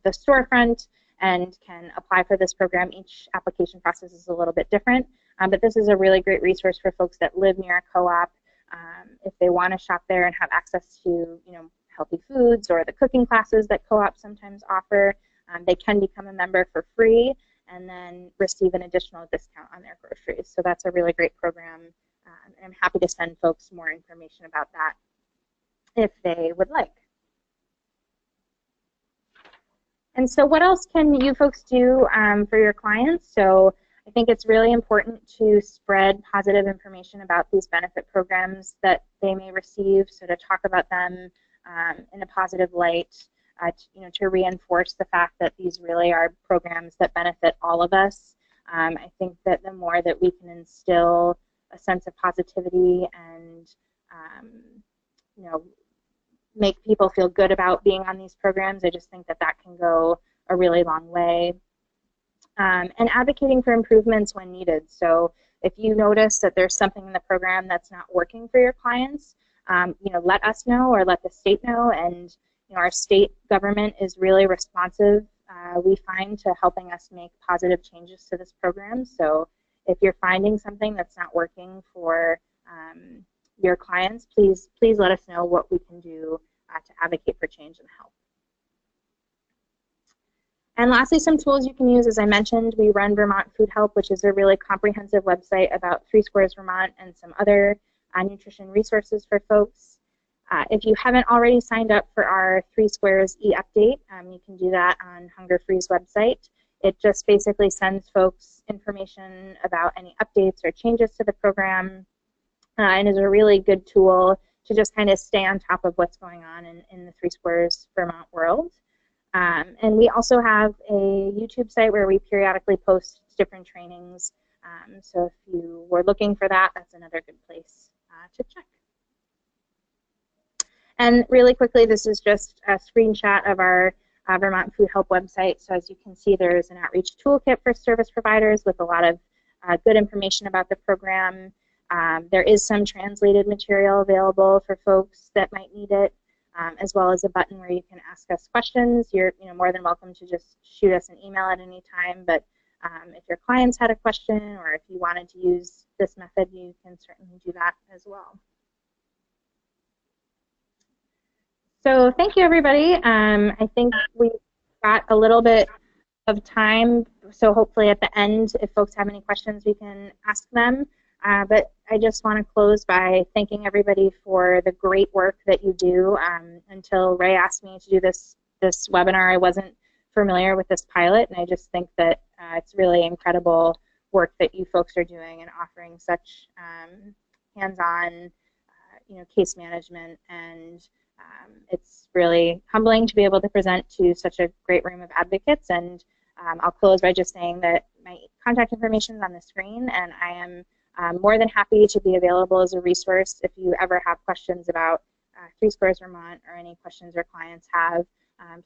storefront and can apply for this program. Each application process is a little bit different, but this is a really great resource for folks that live near a co-op. If they want to shop there and have access to healthy foods or the cooking classes that co-ops sometimes offer, they can become a member for free and then receive an additional discount on their groceries. So that's a really great program, and I'm happy to send folks more information about that if they would like. And so what else can you folks do for your clients? So I think it's really important to spread positive information about these benefit programs that they may receive, so to talk about them in a positive light, to reinforce the fact that these really are programs that benefit all of us. I think that the more that we can instill a sense of positivity and make people feel good about being on these programs, I just think that that can go a really long way. And advocating for improvements when needed. So if you notice that there's something in the program that's not working for your clients, let us know or let the state know. And our state government is really responsive, we find, to helping us make positive changes to this program. So if you're finding something that's not working for your clients, please let us know what we can do to advocate for change and help. And lastly, some tools you can use. As I mentioned, we run Vermont Food Help, which is a really comprehensive website about Three Squares Vermont and some other nutrition resources for folks. If you haven't already signed up for our Three Squares e-update, you can do that on Hunger Free's website. It just basically sends folks information about any updates or changes to the program, and is a really good tool to just kind of stay on top of what's going on in the Three Squares Vermont world. And we also have a YouTube site where we periodically post different trainings. So if you were looking for that, that's another good place to check. And really quickly, this is just a screenshot of our Vermont Food Help website. So as you can see, there's an outreach toolkit for service providers with a lot of good information about the program. There is some translated material available for folks that might need it, as well as a button where you can ask us questions. You're more than welcome to just shoot us an email at any time, but if your clients had a question or if you wanted to use this method, you can certainly do that as well. So thank you, everybody. I think we've got a little bit of time, so hopefully at the end, if folks have any questions, we can ask them. But I just want to close by thanking everybody for the great work that you do. Until Ray asked me to do this webinar, I wasn't familiar with this pilot, and I just think that it's really incredible work that you folks are doing and offering such hands-on, case management, and it's really humbling to be able to present to such a great room of advocates. And I'll close by just saying that my contact information is on the screen, and I am more than happy to be available as a resource if you ever have questions about Three Squares Vermont or any questions your clients have.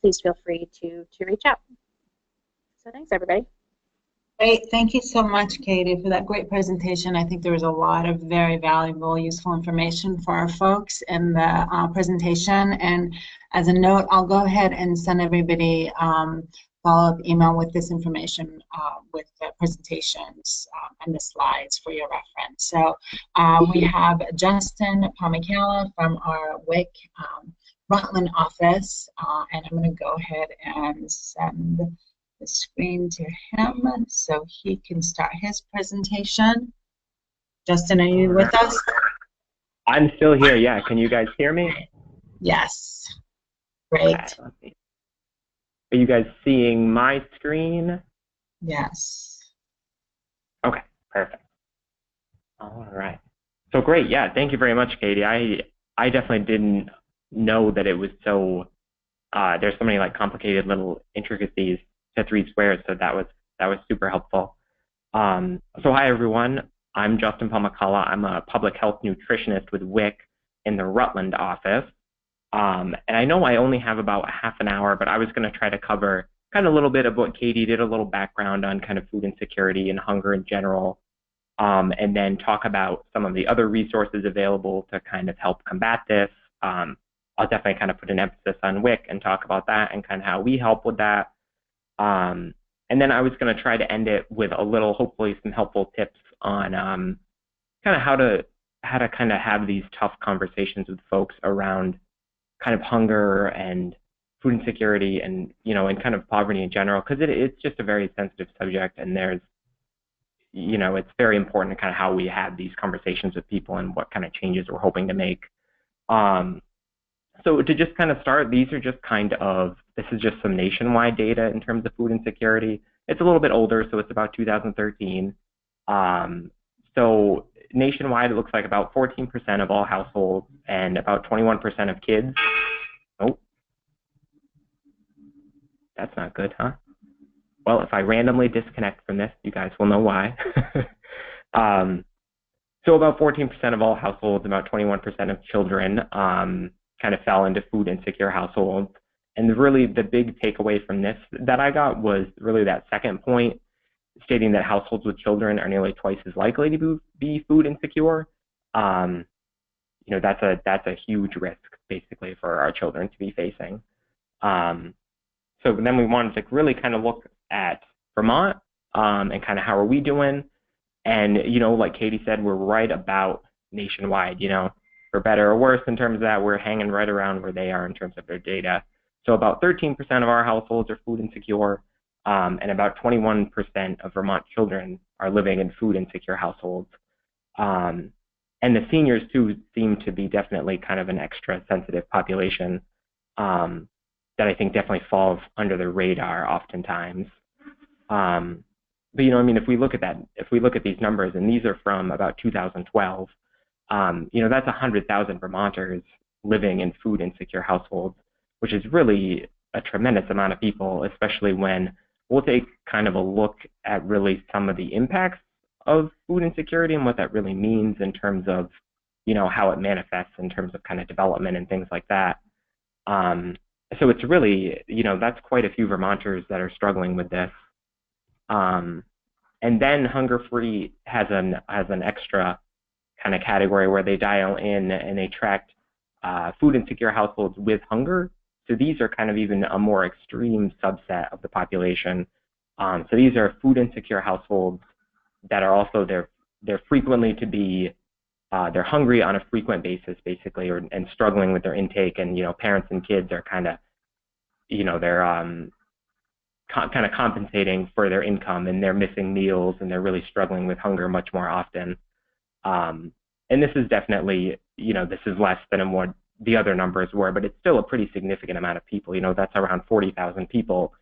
Please feel free to reach out. So thanks, everybody. Great. Thank you so much, Katie, for that great presentation. I think there was a lot of very valuable, useful information for our folks in the presentation. And as a note, I'll go ahead and send everybody follow-up email with this information, with the presentations and the slides for your reference. So we have Justin Palmicala from our WIC Rutland office, and I'm going to go ahead and send the screen to him so he can start his presentation. Justin, are you with us? I'm still here, yeah. Can you guys hear me? Yes. Great. Okay, let's see. Are you guys seeing my screen? Yes. Okay, perfect. All right. So great. Yeah, thank you very much, Katie. I definitely didn't know that it was so there's so many like complicated little intricacies to three squares, so that was super helpful. So hi everyone. I'm Justin Palmacala. I'm a public health nutritionist with WIC in the Rutland office. And I know I only have about half an hour, but I was going to try to cover kind of a little bit of what Katie did, a little background on kind of food insecurity and hunger in general, and then talk about some of the other resources available to kind of help combat this. I'll definitely kind of put an emphasis on WIC and talk about that and kind of how we help with that. And then I was going to try to end it with a little, hopefully some helpful tips on kind of how to kind of have these tough conversations with folks around kind of hunger and food insecurity and, and kind of poverty in general, because it's just a very sensitive subject, and there's, it's very important to kind of how we have these conversations with people and what kind of changes we're hoping to make. So to just kind of start, this is just some nationwide data in terms of food insecurity. It's a little bit older, so it's about 2013. So nationwide, it looks like about 14% of all households and about 21% of kids. Oh, that's not good, huh? Well, if I randomly disconnect from this, you guys will know why. So about 14% of all households, about 21% of children kind of fell into food insecure households. And really the big takeaway from this that I got was really that second point, stating that households with children are nearly twice as likely to be food insecure. That's a huge risk basically for our children to be facing. So then we wanted to really kind of look at Vermont and kind of how are we doing. And, like Katie said, we're right about nationwide, for better or worse in terms of that, we're hanging right around where they are in terms of their data. So about 13% of our households are food insecure, and about 21% of Vermont children are living in food insecure households. And the seniors, too, seem to be definitely kind of an extra sensitive population that I think definitely falls under the radar oftentimes. But, if we look at these numbers, and these are from about 2012, that's 100,000 Vermonters living in food insecure households, which is really a tremendous amount of people, especially when we'll take kind of a look at really some of the impacts of food insecurity and what that really means in terms of, how it manifests in terms of kind of development and things like that. So it's really, that's quite a few Vermonters that are struggling with this. And then Hunger Free has an extra kind of category where they dial in and they tracked food insecure households with hunger. So these are kind of even a more extreme subset of the population. So these are food insecure households that are also they're frequently to be they're hungry on a frequent basis, basically, and struggling with their intake. And parents and kids are kind of they're kind of compensating for their income, and they're missing meals, and they're really struggling with hunger much more often. And this is definitely, this is less than what the other numbers were, but it's still a pretty significant amount of people. That's around 40,000 people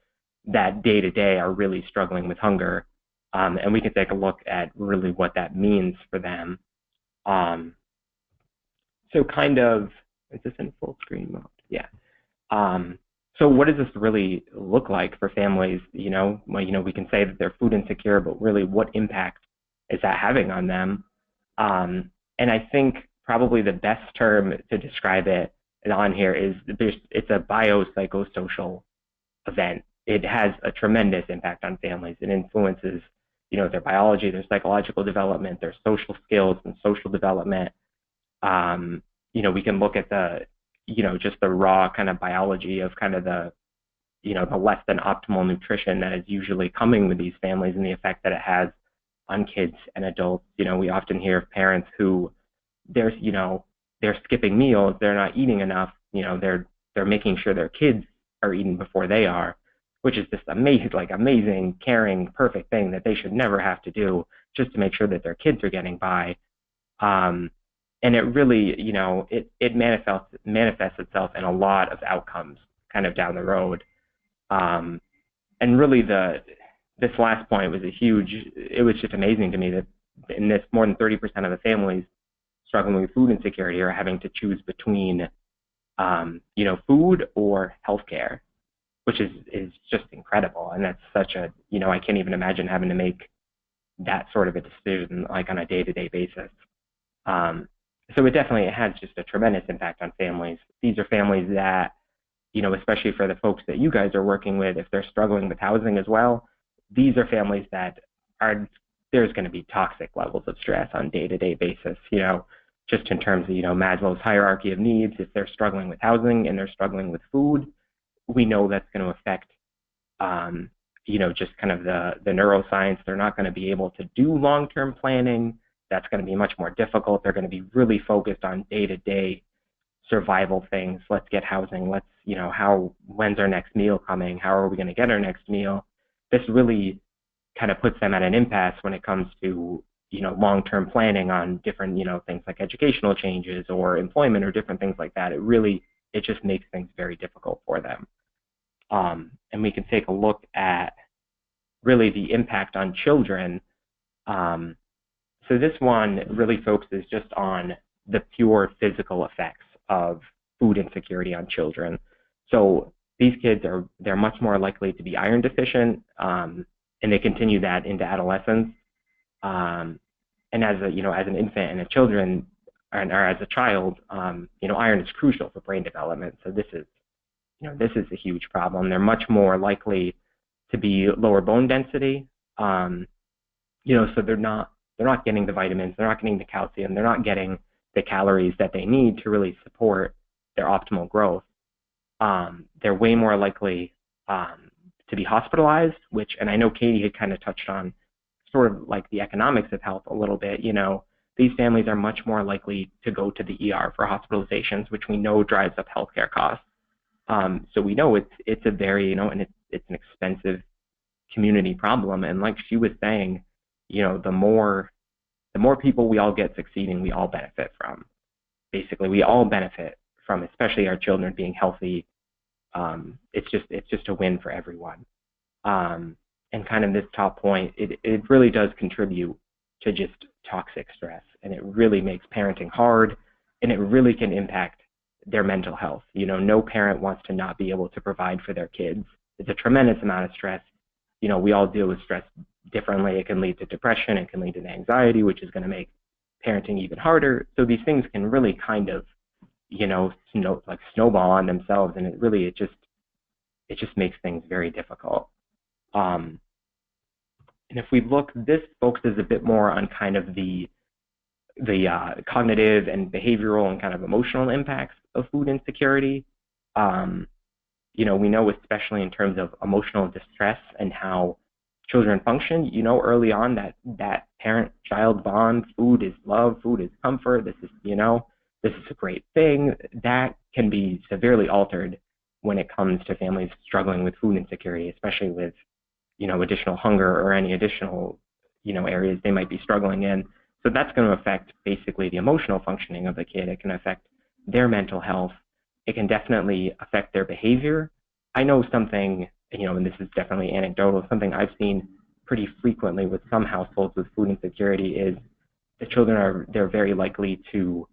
that day to day are really struggling with hunger. And we can take a look at really what that means for them. So kind of, is this in full screen mode? Yeah. So what does this really look like for families? We can say that they're food insecure, but really what impact is that having on them? And I think probably the best term to describe it on here is it's a biopsychosocial event. It has a tremendous impact on families. It influences, their biology, their psychological development, their social skills and social development. We can look at just the raw kind of biology of kind of the less than optimal nutrition that is usually coming with these families and the effect that it has on kids and adults. We often hear of parents who they're skipping meals, they're not eating enough, they're making sure their kids are eating before they are, which is just amazing, caring, perfect thing that they should never have to do just to make sure that their kids are getting by. And it really, it manifests itself in a lot of outcomes kind of down the road. And really this last point was it was just amazing to me that in this more than 30% of the families struggling with food insecurity are having to choose between, food or healthcare, which is just incredible. And that's such a, I can't even imagine having to make that sort of a decision like on a day-to-day basis. So it has just a tremendous impact on families. These are families that, especially for the folks that you guys are working with, if they're struggling with housing as well, these are families that there's going to be toxic levels of stress on day-to-day basis, just in terms of, Maslow's hierarchy of needs. If they're struggling with housing and they're struggling with food, we know that's going to affect, just kind of the neuroscience. They're not going to be able to do long-term planning. That's going to be much more difficult. They're going to be really focused on day-to-day survival things. Let's get housing. Let's, when's our next meal coming? How are we going to get our next meal? This really kind of puts them at an impasse when it comes to, long-term planning on different, things like educational changes or employment or different things like that. It just makes things very difficult for them. And we can take a look at really the impact on children. So this one really focuses just on the pure physical effects of food insecurity on children. So these kids they're much more likely to be iron deficient, and they continue that into adolescence. And as an infant and or as a child, iron is crucial for brain development. So this is a huge problem. They're much more likely to be lower bone density. So they're not getting the vitamins, they're not getting the calcium, they're not getting the calories that they need to really support their optimal growth. They're way more likely to be hospitalized, and I know Katie had kind of touched on sort of like the economics of health a little bit. These families are much more likely to go to the ER for hospitalizations, which we know drives up healthcare costs. So we know it's a very, and it's an expensive community problem. And like she was saying, the more people we all get succeeding, we all benefit from. Basically, we all benefit from, especially our children being healthy. It's just a win for everyone. And kind of this top point, it really does contribute to just toxic stress, and it really makes parenting hard, and it really can impact their mental health. No parent wants to not be able to provide for their kids. It's a tremendous amount of stress. We all deal with stress differently. It can lead to depression. It can lead to anxiety, which is going to make parenting even harder. So these things can really kind of, snowball on themselves, and it just makes things very difficult. And if we look, this focuses a bit more on kind of the cognitive and behavioral and kind of emotional impacts of food insecurity. We know, especially in terms of emotional distress and how children function, early on that parent-child bond, food is love, food is comfort, this is a great thing, that can be severely altered when it comes to families struggling with food insecurity, especially with, additional hunger or any additional, areas they might be struggling in. So that's going to affect basically the emotional functioning of the kid. It can affect their mental health. It can definitely affect their behavior. I know something, and this is definitely anecdotal, something I've seen pretty frequently with some households with food insecurity is the children they're very likely to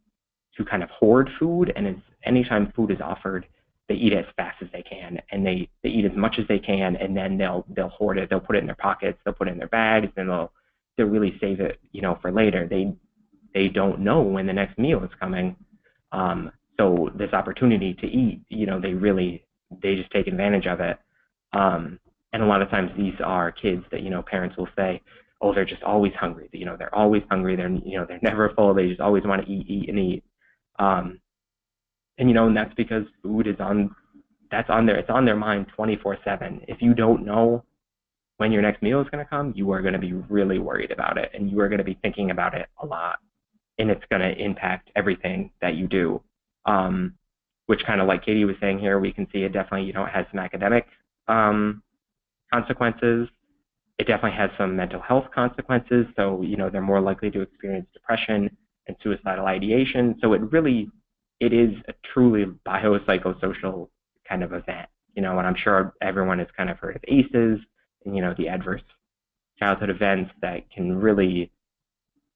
kind of hoard food, and anytime food is offered, they eat it as fast as they can, and they eat as much as they can, and then they'll hoard it. They'll put it in their pockets, they'll put it in their bags, and they'll really save it, for later. They don't know when the next meal is coming. So this opportunity to eat, they just take advantage of it. And a lot of times these are kids that, parents will say, oh, they're just always hungry. They're always hungry. They're never full. They just always want to eat and eat. And that's because food it's on their mind 24/7. If you don't know when your next meal is going to come, you are going to be really worried about it, and you are going to be thinking about it a lot, and it's going to impact everything that you do. Which kind of like Katie was saying here, we can see it definitely, it has some academic consequences. It definitely has some mental health consequences. So, they're more likely to experience depression and suicidal ideation. So it is a truly biopsychosocial kind of event, and I'm sure everyone has kind of heard of ACEs and, the adverse childhood events that can really,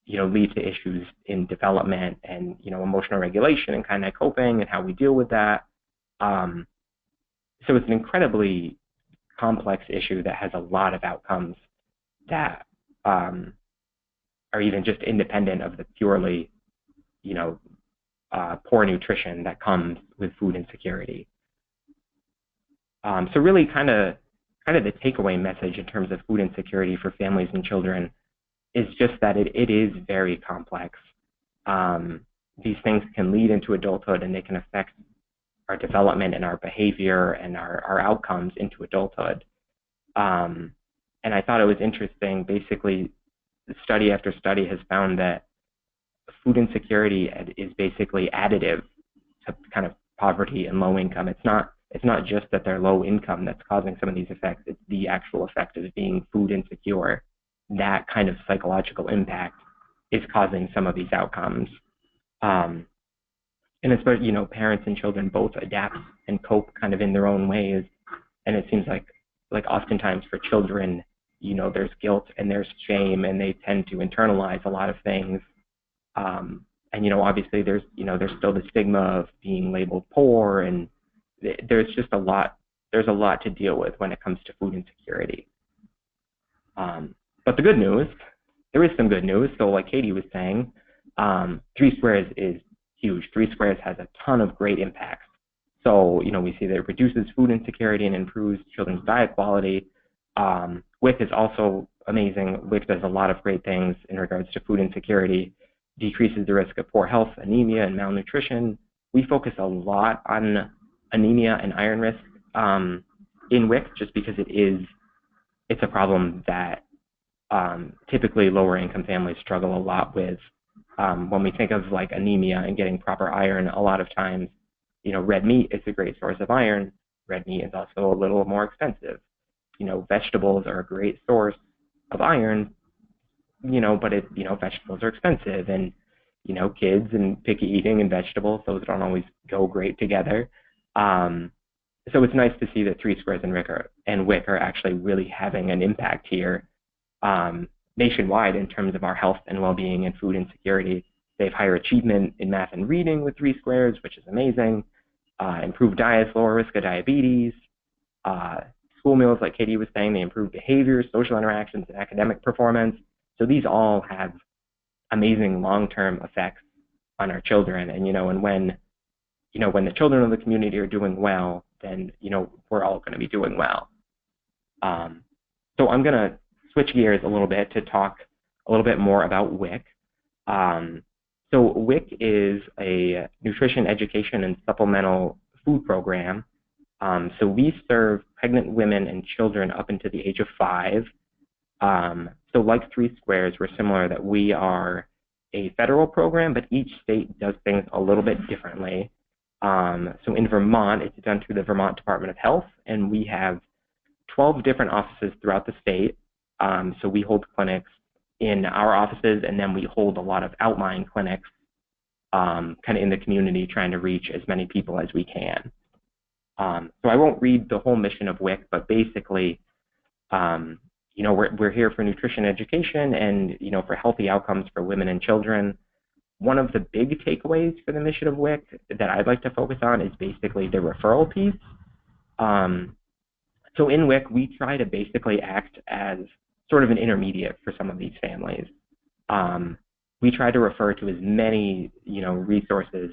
lead to issues in development and, emotional regulation and kind of coping and how we deal with that. So it's an incredibly complex issue that has a lot of outcomes that are even just independent of the purely, poor nutrition that comes with food insecurity. So really kind of the takeaway message in terms of food insecurity for families and children is just that it is very complex. These things can lead into adulthood, and they can affect our development and our behavior and our outcomes into adulthood. And I thought it was interesting. Basically, study after study has found that food insecurity is basically additive to kind of poverty and low income. It's not just that they're low income that's causing some of these effects. It's the actual effect of being food insecure. That kind of psychological impact is causing some of these outcomes. And especially, parents and children both adapt and cope kind of in their own ways. And it seems like oftentimes for children, there's guilt and there's shame, and they tend to internalize a lot of things. And, obviously there's still the stigma of being labeled poor, and there's just a lot to deal with when it comes to food insecurity. But the good news, there is some good news. So like Katie was saying, 3 Squares is huge. 3 Squares has a ton of great impacts. So, we see that it reduces food insecurity and improves children's diet quality. WIC is also amazing. WIC does a lot of great things in regards to food insecurity, decreases the risk of poor health, anemia, and malnutrition. We focus a lot on anemia and iron risk in WIC just because it's a problem that typically lower income families struggle a lot with. When we think of like anemia and getting proper iron, a lot of times, red meat is a great source of iron. Red meat is also a little more expensive. Vegetables are a great source of iron, but vegetables are expensive, and, kids and picky eating and vegetables, those don't always go great together. So it's nice to see that 3 Squares and WIC are actually really having an impact here nationwide in terms of our health and well-being and food insecurity. They have higher achievement in math and reading with 3 Squares, which is amazing. Improved diets, lower risk of diabetes. School meals, like Katie was saying, they improve behaviors, social interactions, and academic performance. So these all have amazing long-term effects on our children. And, and when the children of the community are doing well, then, we're all going to be doing well. So I'm going to switch gears a little bit to talk a little bit more about WIC. So WIC is a nutrition education and supplemental food program. So we serve pregnant women and children up into the age of 5. So like 3 Squares, we're similar that we are a federal program, but each state does things a little bit differently. So in Vermont, it's done through the Vermont Department of Health, and we have 12 different offices throughout the state. So we hold clinics in our offices, and then we hold a lot of outlying clinics kind of in the community, trying to reach as many people as we can. So I won't read the whole mission of WIC, but basically, we're here for nutrition education and, for healthy outcomes for women and children. One of the big takeaways for the mission of WIC that I'd like to focus on is basically the referral piece. So in WIC, we try to basically act as sort of an intermediate for some of these families. We try to refer to as many, resources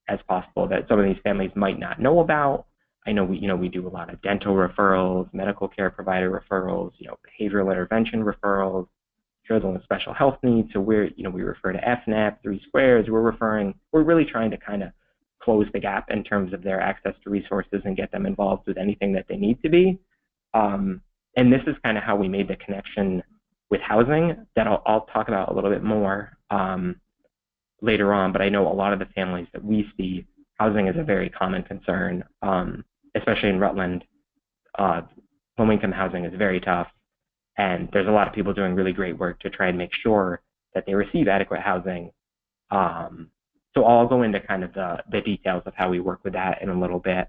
as possible that some of these families might not know about. I know we do a lot of dental referrals, medical care provider referrals, behavioral intervention referrals, children with special health needs. So we refer to FNAP, 3 Squares. We're really trying to kind of close the gap in terms of their access to resources and get them involved with anything that they need to be. And this is kind of how we made the connection with housing that I'll talk about a little bit more later on. But I know a lot of the families that we see, housing is a very common concern, especially in Rutland. Low-income housing is very tough, and there's a lot of people doing really great work to try and make sure that they receive adequate housing. So I'll go into kind of the details of how we work with that in a little bit.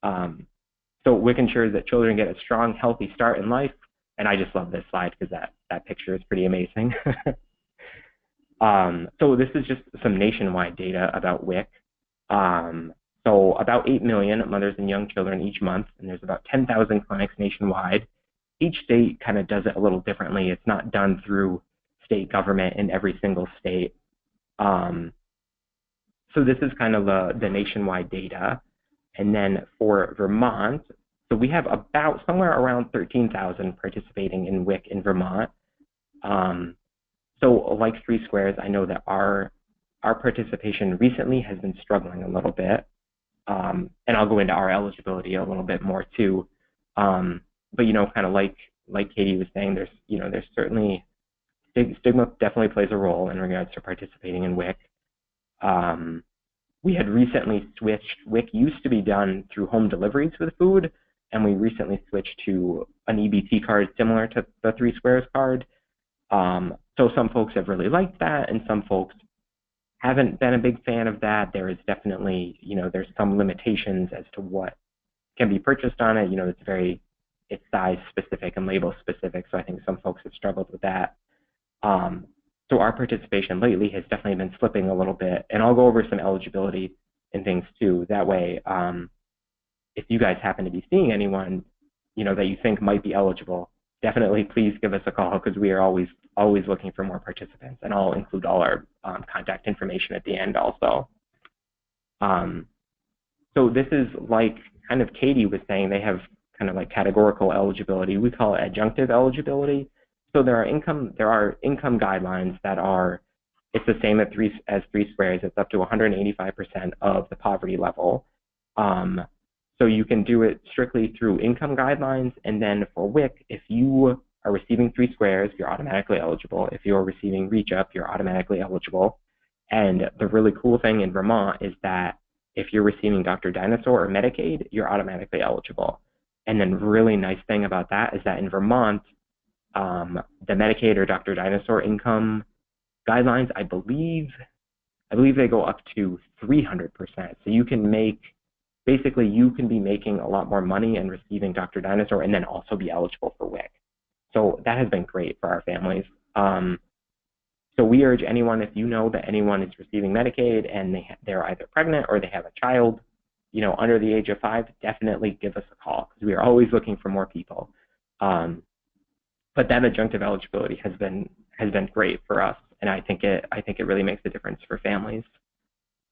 So WIC ensures that children get a strong, healthy start in life. And I just love this slide because that picture is pretty amazing. So this is just some nationwide data about WIC. So about 8 million mothers and young children each month, and there's about 10,000 clinics nationwide. Each state kind of does it a little differently. It's not done through state government in every single state. So this is kind of the nationwide data. And then for Vermont, so we have about somewhere around 13,000 participating in WIC in Vermont. So like Three Squares, I know that our participation recently has been struggling a little bit. And I'll go into our eligibility a little bit more too. But kind of like Katie was saying, there's certainly stigma definitely plays a role in regards to participating in WIC. We had recently switched. WIC used to be done through home deliveries with food, and we recently switched to an EBT card similar to the Three Squares card. So some folks have really liked that, and some folks haven't been a big fan of that. There is definitely, there's some limitations as to what can be purchased on it. It's size specific and label specific, so I think some folks have struggled with that. So our participation lately has definitely been slipping a little bit, and I'll go over some eligibility and things too. That way, if you guys happen to be seeing anyone, that you think might be eligible, definitely please give us a call because we are always looking for more participants, and I'll include all our contact information at the end also. So this is like kind of Katie was saying, they have kind of like categorical eligibility. We call it adjunctive eligibility. So there are income guidelines that are, it's the same as Three Squares. It's up to 185% of the poverty level. So you can do it strictly through income guidelines, and then for WIC, if you are receiving Three Squares, you're automatically eligible. If you're receiving Reach Up, you're automatically eligible. And the really cool thing in Vermont is that if you're receiving Dr. Dinosaur or Medicaid, you're automatically eligible. And then really nice thing about that is that in Vermont, the Medicaid or Dr. Dinosaur income guidelines, I believe they go up to 300%. So you can basically you can be making a lot more money and receiving Dr. Dinosaur and then also be eligible for WIC. So that has been great for our families. So we urge anyone, if you know that anyone is receiving Medicaid and they're either pregnant or they have a child, under the age of 5, definitely give us a call because we are always looking for more people. But that adjunctive eligibility has been great for us, and I think it really makes a difference for families.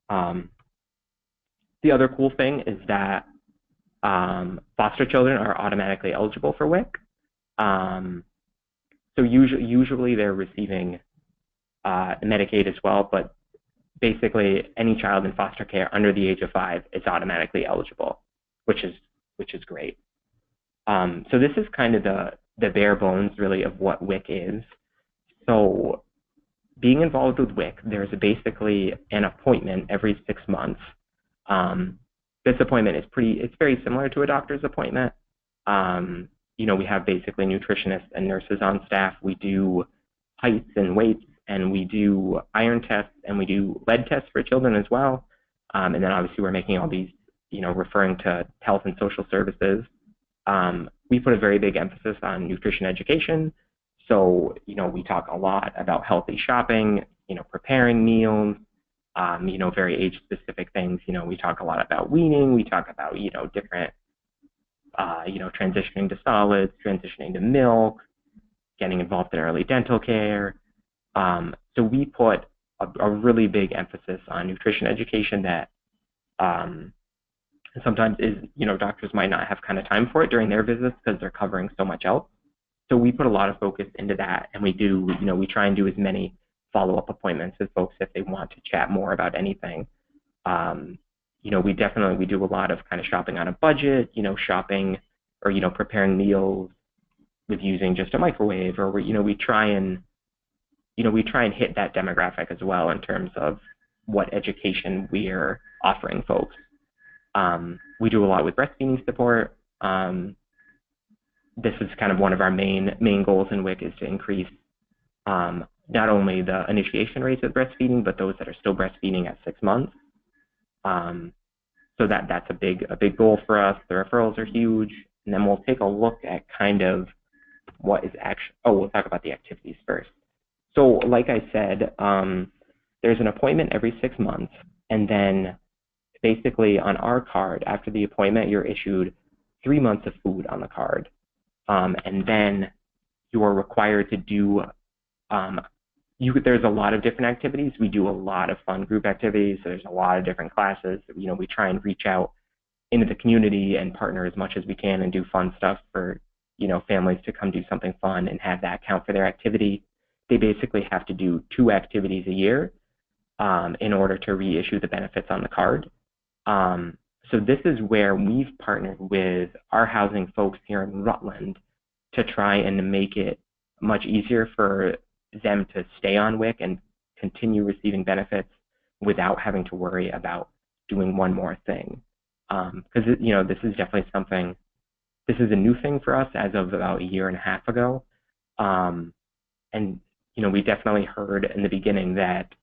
The other cool thing is that foster children are automatically eligible for WIC. So usually they're receiving Medicaid as well, but basically any child in foster care under the age of 5 is automatically eligible, which is great. So this is kind of the bare bones really of what WIC is. So being involved with WIC, there's basically an appointment every 6 months. This appointment it's very similar to a doctor's appointment. We have basically nutritionists and nurses on staff. We do heights and weights, and we do iron tests, and we do lead tests for children as well. And then obviously we're making all these, referring to health and social services. We put a very big emphasis on nutrition education. So, we talk a lot about healthy shopping, preparing meals, very age-specific things. We talk a lot about weaning. We talk about, different, transitioning to solids, transitioning to milk, getting involved in early dental care. So we put a really big emphasis on nutrition education that sometimes doctors might not have kind of time for it during their visits because they're covering so much else. So we put a lot of focus into that, and we do, we try and do as many follow-up appointments with folks if they want to chat more about anything. We do a lot of kind of shopping on a budget, shopping or, preparing meals with using just a microwave, or we try and hit that demographic as well in terms of what education we're offering folks. We do a lot with breastfeeding support. This is kind of one of our main goals in WIC is to increase not only the initiation rates of breastfeeding, but those that are still breastfeeding at 6 months. So that's a big goal for us. The referrals are huge. And then we'll take a look at kind of what is actually, we'll talk about the activities first. So like I said, there's an appointment every 6 months, and then basically on our card, after the appointment, you're issued 3 months of food on the card. And then you are required to do, there's a lot of different activities. We do a lot of fun group activities. So there's a lot of different classes. We try and reach out into the community and partner as much as we can and do fun stuff for, families to come do something fun and have that count for their activity. They basically have to do 2 activities a year in order to reissue the benefits on the card. So this is where we've partnered with our housing folks here in Rutland to try and make it much easier for them to stay on WIC and continue receiving benefits without having to worry about doing one more thing. Because, this is definitely something, this is a new thing for us as of about a year and a half ago. And, we definitely heard in the beginning that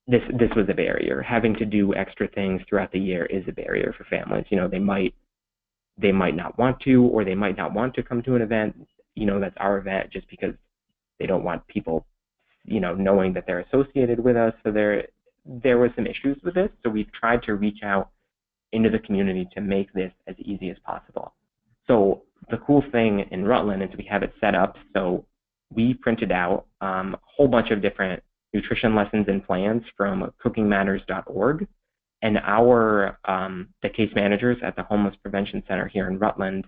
this was a barrier. Having to do extra things throughout the year is a barrier for families. They might not want to, or they might not want to come to an event, that's our event, just because they don't want people, knowing that they're associated with us. So there were some issues with this. So we've tried to reach out into the community to make this as easy as possible. So the cool thing in Rutland is we have it set up. So we printed out a whole bunch of different nutrition lessons and plans from cookingmatters.org. And the case managers at the Homeless Prevention Center here in Rutland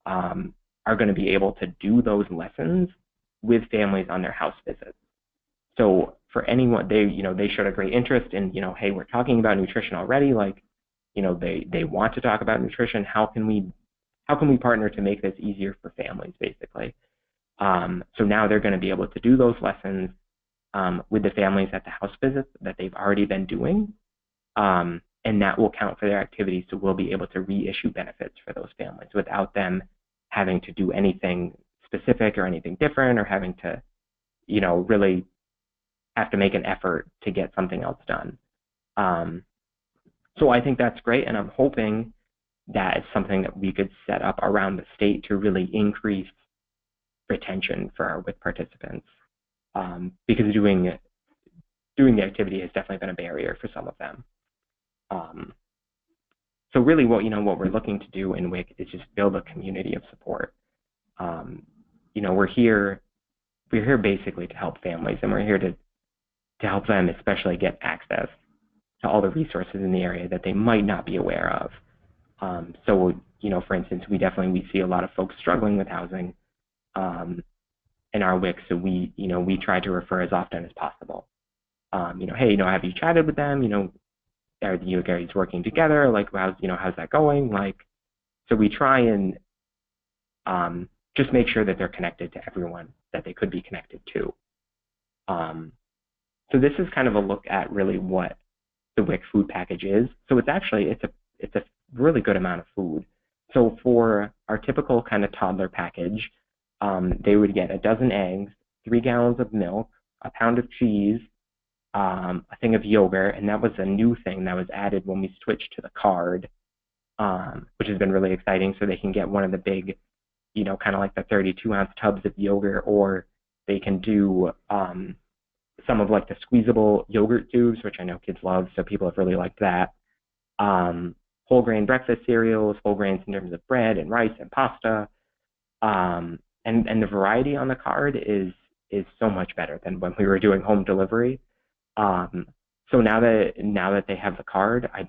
are going to be able to do those lessons with families on their house visits. So for anyone, they showed a great interest in, hey, we're talking about nutrition already. Like, they want to talk about nutrition. How can we partner to make this easier for families, basically? So now they're going to be able to do those lessons with the families at the house visits that they've already been doing. And that will count for their activities, so we'll be able to reissue benefits for those families without them having to do anything specific or anything different, or having to, really have to make an effort to get something else done. So I think that's great, and I'm hoping that it's something that we could set up around the state to really increase retention for our WIC participants, because doing the activity has definitely been a barrier for some of them. So really what we're looking to do in WIC is just build a community of support. We're here basically to help families, and we're here to help them especially get access to all the resources in the area that they might not be aware of. So, for instance, we see a lot of folks struggling with housing in our WIC, so we try to refer as often as possible. Hey, have you chatted with them? Are you guys working together? Like, how's that going? Like, so we try and just make sure that they're connected to everyone that they could be connected to. So this is kind of a look at really what the WIC food package is. So it's a really good amount of food. So for our typical kind of toddler package, they would get a dozen eggs, 3 gallons of milk, a pound of cheese, a thing of yogurt, and that was a new thing that was added when we switched to the card, which has been really exciting. So they can get one of the big, kind of like the 32-ounce tubs of yogurt, or they can do some of like the squeezable yogurt tubes, which I know kids love, so people have really liked that. Whole grain breakfast cereals, whole grains in terms of bread and rice and pasta, and the variety on the card is so much better than when we were doing home delivery. So now that they have the card, I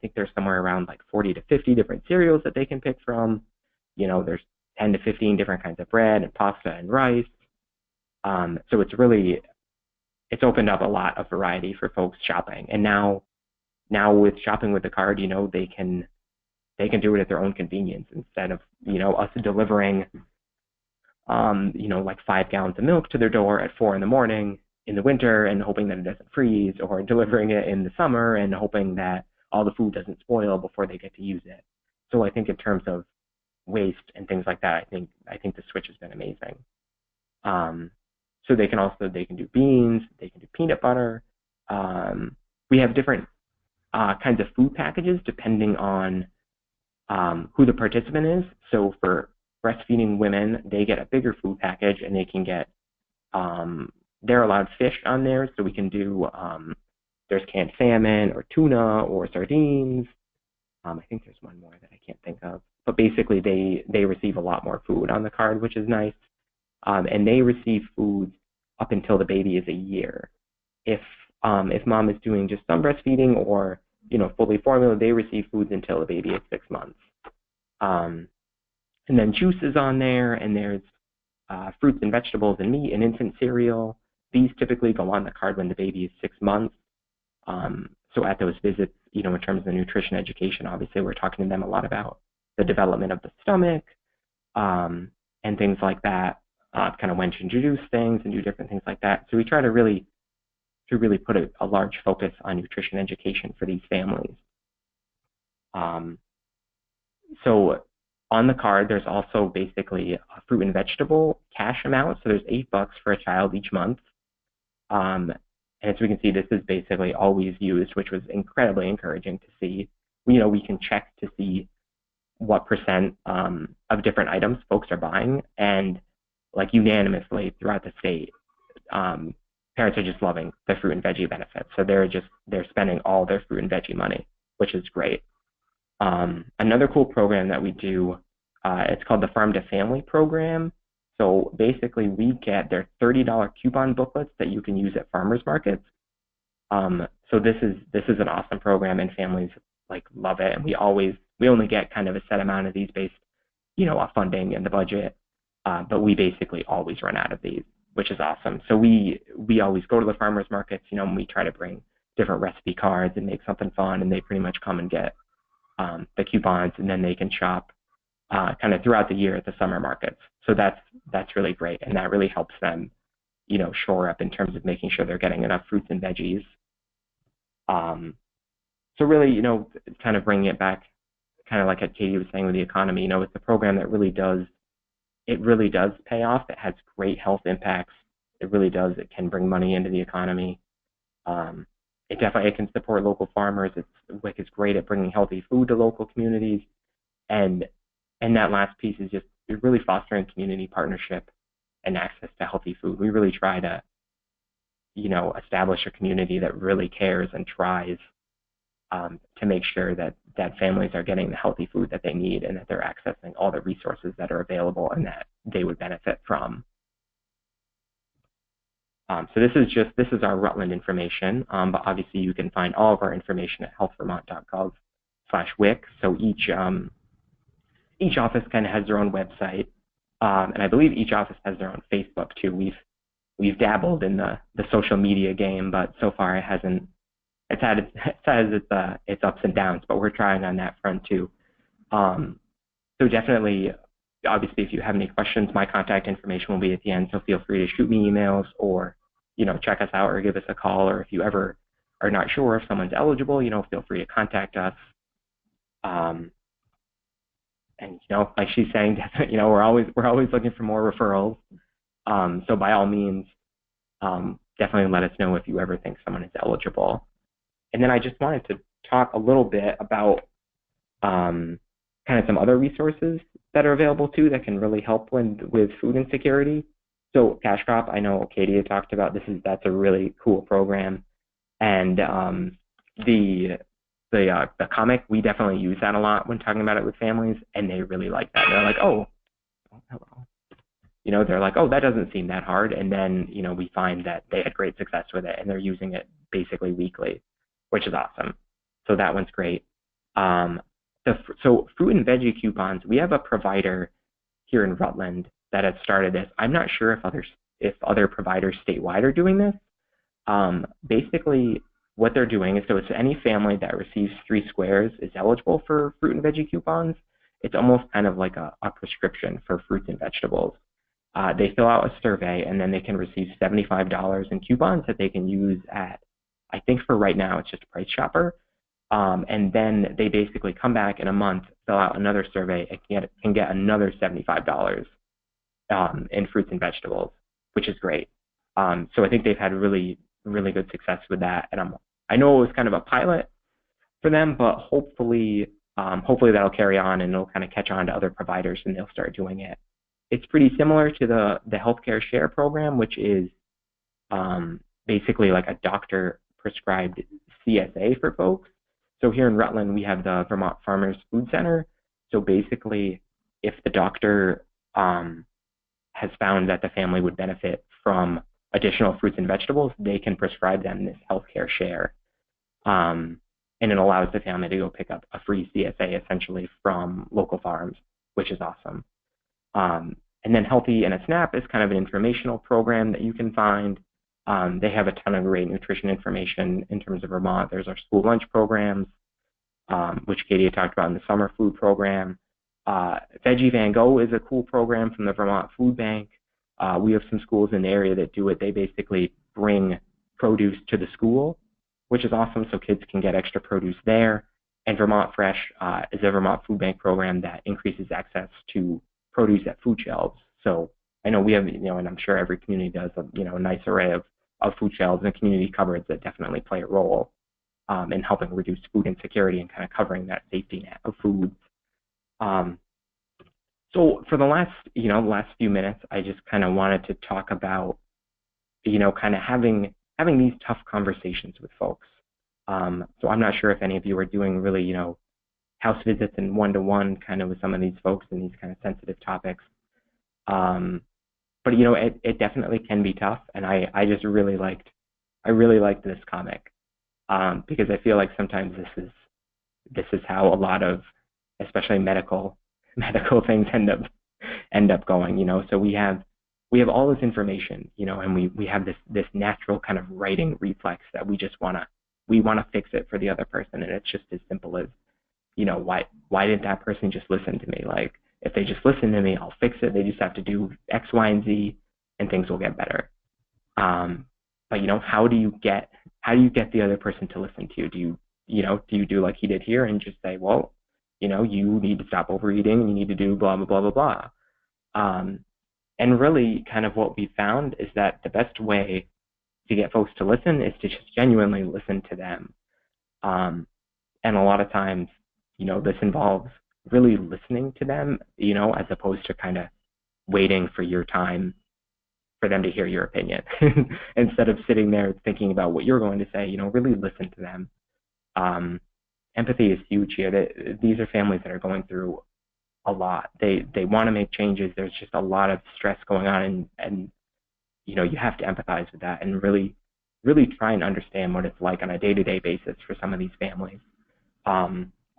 think there's somewhere around like 40 to 50 different cereals that they can pick from. There's 10 to 15 different kinds of bread and pasta and rice. So it's opened up a lot of variety for folks shopping. And now with shopping with the card, they can do it at their own convenience instead of, us delivering, like 5 gallons of milk to their door at 4 a.m. in the winter and hoping that it doesn't freeze, or delivering it in the summer and hoping that all the food doesn't spoil before they get to use it. So I think in terms of waste and things like that, I think the switch has been amazing. So they can do beans, they can do peanut butter. We have different kinds of food packages depending on who the participant is. So for breastfeeding women, they get a bigger food package, and they can get, they're allowed fish on there, so we can do, there's canned salmon or tuna or sardines. I think there's one more that I can't think of. But basically, they receive a lot more food on the card, which is nice. And they receive foods up until the baby is a year. If mom is doing just some breastfeeding or, fully formula, they receive foods until the baby is 6 months. And then juice is on there, and there's fruits and vegetables and meat and infant cereal. These typically go on the card when the baby is 6 months. So at those visits, in terms of the nutrition education, obviously we're talking to them a lot about the development of the stomach and things like that, kind of when to introduce things and do different things like that. So we try to really put a large focus on nutrition education for these families. So on the card, there's also basically a fruit and vegetable cash amount. So there's $8 for a child each month. And as we can see, this is basically always used, which was incredibly encouraging to see. We can check to see what percent of different items folks are buying, and like unanimously throughout the state, parents are just loving the fruit and veggie benefits. So they're spending all their fruit and veggie money, which is great. Another cool program that we do, it's called the Farm to Family program. So basically, we get their $30 coupon booklets that you can use at farmers markets. So this is an awesome program, and families love it. And we only get kind of a set amount of these based, on funding and the budget. But we basically always run out of these, which is awesome. So we always go to the farmers markets, and we try to bring different recipe cards and make something fun, and they pretty much come and get the coupons, and then they can shop kind of throughout the year at the summer markets. So that's really great, and that really helps them, shore up in terms of making sure they're getting enough fruits and veggies. So really, kind of bringing it back, kind of like what Katie was saying with the economy, it's a program that really does pay off. It has great health impacts. It really does. It can bring money into the economy. It definitely can support local farmers. WIC is great at bringing healthy food to local communities, and that last piece is just really fostering community partnership and access to healthy food. We really try to, establish a community that really cares and tries to make sure that families are getting the healthy food that they need, and that they're accessing all the resources that are available and that they would benefit from. So this is our Rutland information, but obviously you can find all of our information at healthvermont.gov/WIC. So each office kind of has their own website, and I believe each office has their own Facebook too. We've dabbled in the social media game, but so far it hasn't. It's had its ups and downs, but we're trying on that front too. So definitely, obviously, if you have any questions, my contact information will be at the end. So feel free to shoot me emails, or check us out, or give us a call. Or if you ever are not sure if someone's eligible, feel free to contact us. And like she's saying, we're always looking for more referrals. So by all means, definitely let us know if you ever think someone is eligible. And then I just wanted to talk a little bit about kind of some other resources that are available too that can really help with food insecurity. So Cash Crop, I know Katie had talked about that's a really cool program, and the comic, we definitely use that a lot when talking about it with families, and they really like that. They're like, oh, hello. They're like, oh, that doesn't seem that hard, and then we find that they had great success with it, and they're using it basically weekly, which is awesome. So that one's great. So fruit and veggie coupons, we have a provider here in Rutland that has started this. I'm not sure if other providers statewide are doing this. Basically, what they're doing is, so it's any family that receives 3 squares is eligible for fruit and veggie coupons. It's almost kind of like a prescription for fruits and vegetables. They fill out a survey, and then they can receive $75 in coupons that they can use at, I think for right now, it's just Price Chopper. And then they basically come back in a month, fill out another survey, and can get another $75 in fruits and vegetables, which is great. So I think they've had really, really good success with that. And I know it was kind of a pilot, for them, but hopefully that'll carry on and it'll kind of catch on to other providers and they'll start doing it. It's pretty similar to the healthcare share program, which is basically like a doctor prescribed CSA for folks. So here in Rutland, we have the Vermont Farmers Food Center. So basically, if the doctor has found that the family would benefit from additional fruits and vegetables, they can prescribe them this healthcare share. And it allows the family to go pick up a free CSA essentially from local farms, which is awesome. And then Healthy and a Snap is kind of an informational program that you can find. They have a ton of great nutrition information in terms of Vermont. There's our school lunch programs, which Katie had talked about in the summer food program. Veggie Van Go is a cool program from the Vermont Food Bank. We have some schools in the area that do it. They basically bring produce to the school, which is awesome, so kids can get extra produce there. And Vermont Fresh is a Vermont Food Bank program that increases access to produce at food shelves. So I know we have, and I'm sure every community does, a nice array of food shelves and community cupboards that definitely play a role in helping reduce food insecurity and kind of covering that safety net of foods. So for the last few minutes, I just kind of wanted to talk about, kind of having these tough conversations with folks. So I'm not sure if any of you are doing really, house visits and one-to-one kind of with some of these folks and these kind of sensitive topics. But it definitely can be tough, and I really liked this comic because I feel like sometimes this is how a lot of, especially medical things end up going. So we have all this information, and we have this natural kind of writing reflex that we want to fix it for the other person, and it's just as simple as, why didn't that person just listen to me? Like, if they just listen to me, I'll fix it. They just have to do X, Y, and Z, and things will get better. But how do you get the other person to listen to you? Do you do like he did here and just say, well, you need to stop overeating, and you need to do blah blah blah blah blah. And really, kind of what we found is that the best way to get folks to listen is to just genuinely listen to them. And a lot of times, this involves really listening to them, as opposed to kind of waiting for your time for them to hear your opinion. Instead of sitting there thinking about what you're going to say, really listen to them. Empathy is huge here. These are families that are going through a lot. They want to make changes. There's just a lot of stress going on, and you have to empathize with that and really try and understand what it's like on a day-to-day basis for some of these families.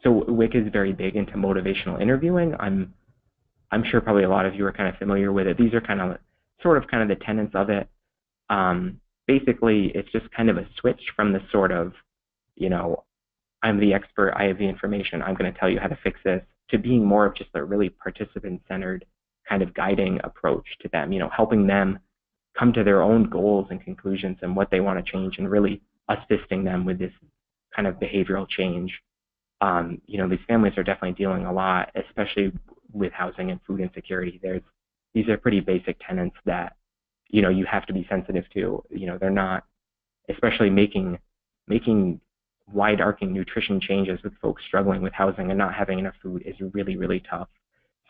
So WIC is very big into motivational interviewing. I'm sure probably a lot of you are kind of familiar with it. These are kind of the tenets of it. Basically, it's just kind of a switch from the sort of, I'm the expert, I have the information, I'm going to tell you how to fix this, to being more of just a really participant-centered kind of guiding approach to them, helping them come to their own goals and conclusions and what they want to change, and really assisting them with this kind of behavioral change. These families are definitely dealing a lot, especially with housing and food insecurity. These are pretty basic tenets that, you have to be sensitive to. They're not, especially making wide-arcing nutrition changes with folks struggling with housing and not having enough food is really, really tough.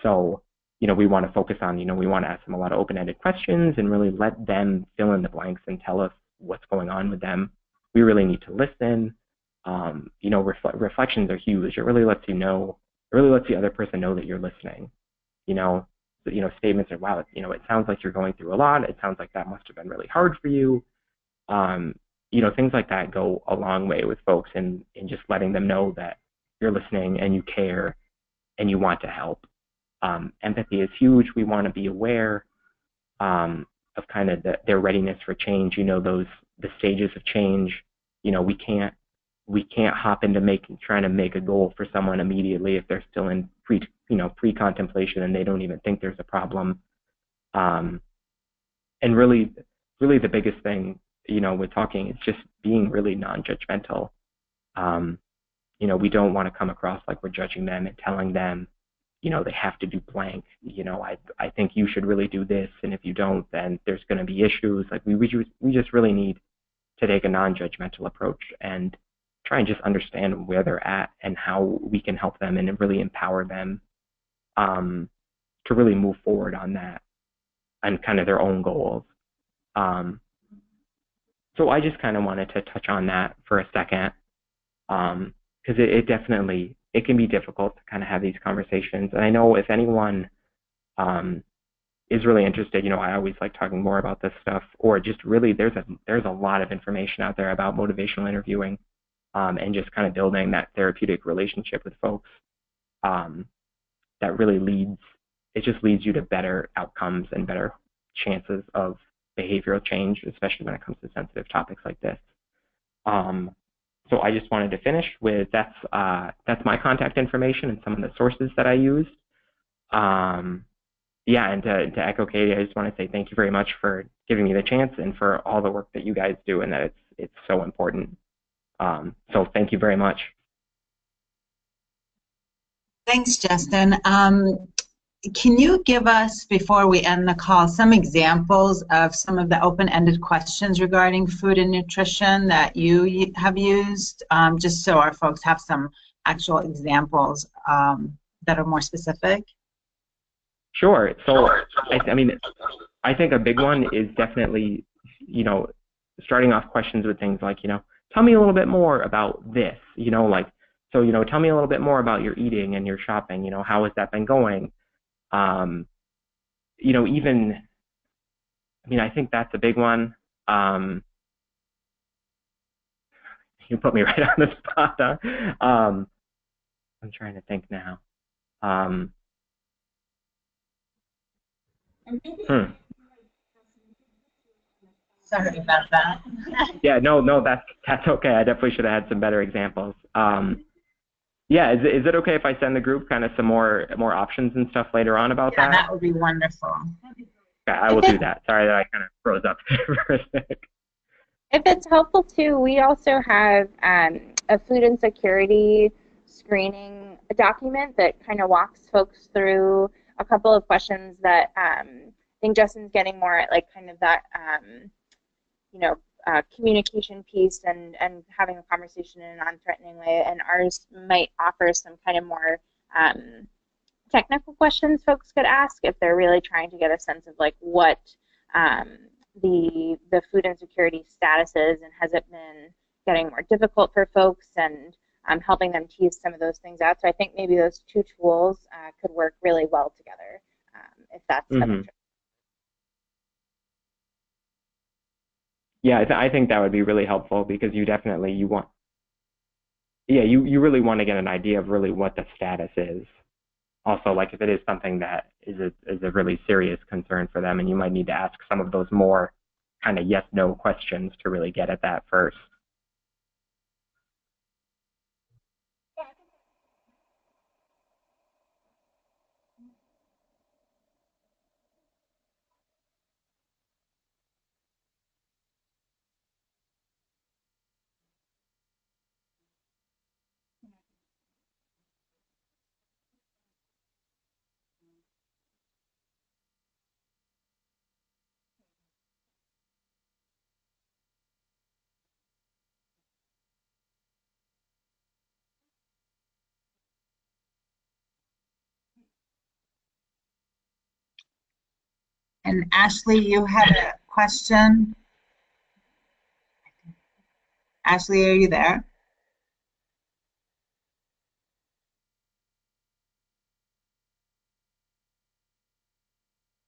So, we want to focus on, we want to ask them a lot of open-ended questions and really let them fill in the blanks and tell us what's going on with them. We really need to listen. Reflections are huge. It really lets the other person know that you're listening. Statements are, wow, it sounds like you're going through a lot. It sounds like that must have been really hard for you. Things like that go a long way with folks, and just letting them know that you're listening and you care and you want to help. Empathy is huge. We want to be aware of kind of their readiness for change. The stages of change. We can't hop into trying to make a goal for someone immediately if they're still in pre-contemplation and they don't even think there's a problem. And really the biggest thing, with talking, is just being really non-judgmental. We don't want to come across like we're judging them and telling them, they have to do blank. I think you should really do this, and if you don't, then there's going to be issues. Like we just really need to take a non-judgmental approach and try and just understand where they're at and how we can help them and really empower them to really move forward on that and kind of their own goals. So I just kind of wanted to touch on that for a second, because it definitely, it can be difficult to kind of have these conversations. And I know if anyone is really interested, you know, I always like talking more about this stuff, or just really there's a lot of information out there about motivational interviewing, and just kind of building that therapeutic relationship with folks, that really leads you to better outcomes and better chances of behavioral change, especially when it comes to sensitive topics like this. So I just wanted to finish with that's my contact information and some of the sources that I used. Yeah, and to echo Katie, I just want to say thank you very much for giving me the chance and for all the work that you guys do, and that it's so important. So thank you very much. Thanks, Justin. Can you give us, before we end the call, some examples of some of the open-ended questions regarding food and nutrition that you have used, just so our folks have some actual examples that are more specific? Sure. So, I mean, I think a big one is definitely, you know, starting off questions with things like, you know, tell me a little bit more about this, you know, like, so, you know, tell me a little bit more about your eating and your shopping, you know, how has that been going? You know, even, I mean, I think that's a big one. You put me right on the spot. I'm trying to think now. Sorry about that. Yeah, no, that's okay. I definitely should have had some better examples. Yeah, is it okay if I send the group kind of some more options and stuff later on about that? Yeah, that would be wonderful. Okay, I will do that. Sorry that I kind of froze up for a sec. If it's helpful too, we also have a food insecurity screening document that kind of walks folks through a couple of questions that I think Justin's getting more at, like kind of that you know, communication piece and having a conversation in a non-threatening way, and ours might offer some kind of more technical questions folks could ask if they're really trying to get a sense of like what the food insecurity status is, and has it been getting more difficult for folks, and helping them tease some of those things out. So I think maybe those two tools could work really well together, if that's of interest. Yeah, I think that would be really helpful, because you definitely, want, yeah, you really want to get an idea of really what the status is. Also, like if it is something that is a really serious concern for them, and you might need to ask some of those more kind of yes/no questions to really get at that first. And Ashley, you had a question? Ashley, are you there?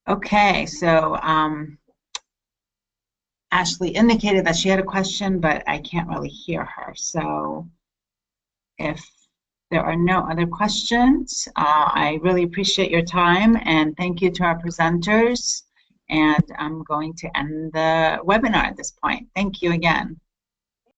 Okay, so Ashley indicated that she had a question, but I can't really hear her. So if there are no other questions, I really appreciate your time, and thank you to our presenters. And I'm going to end the webinar at this point. Thank you again.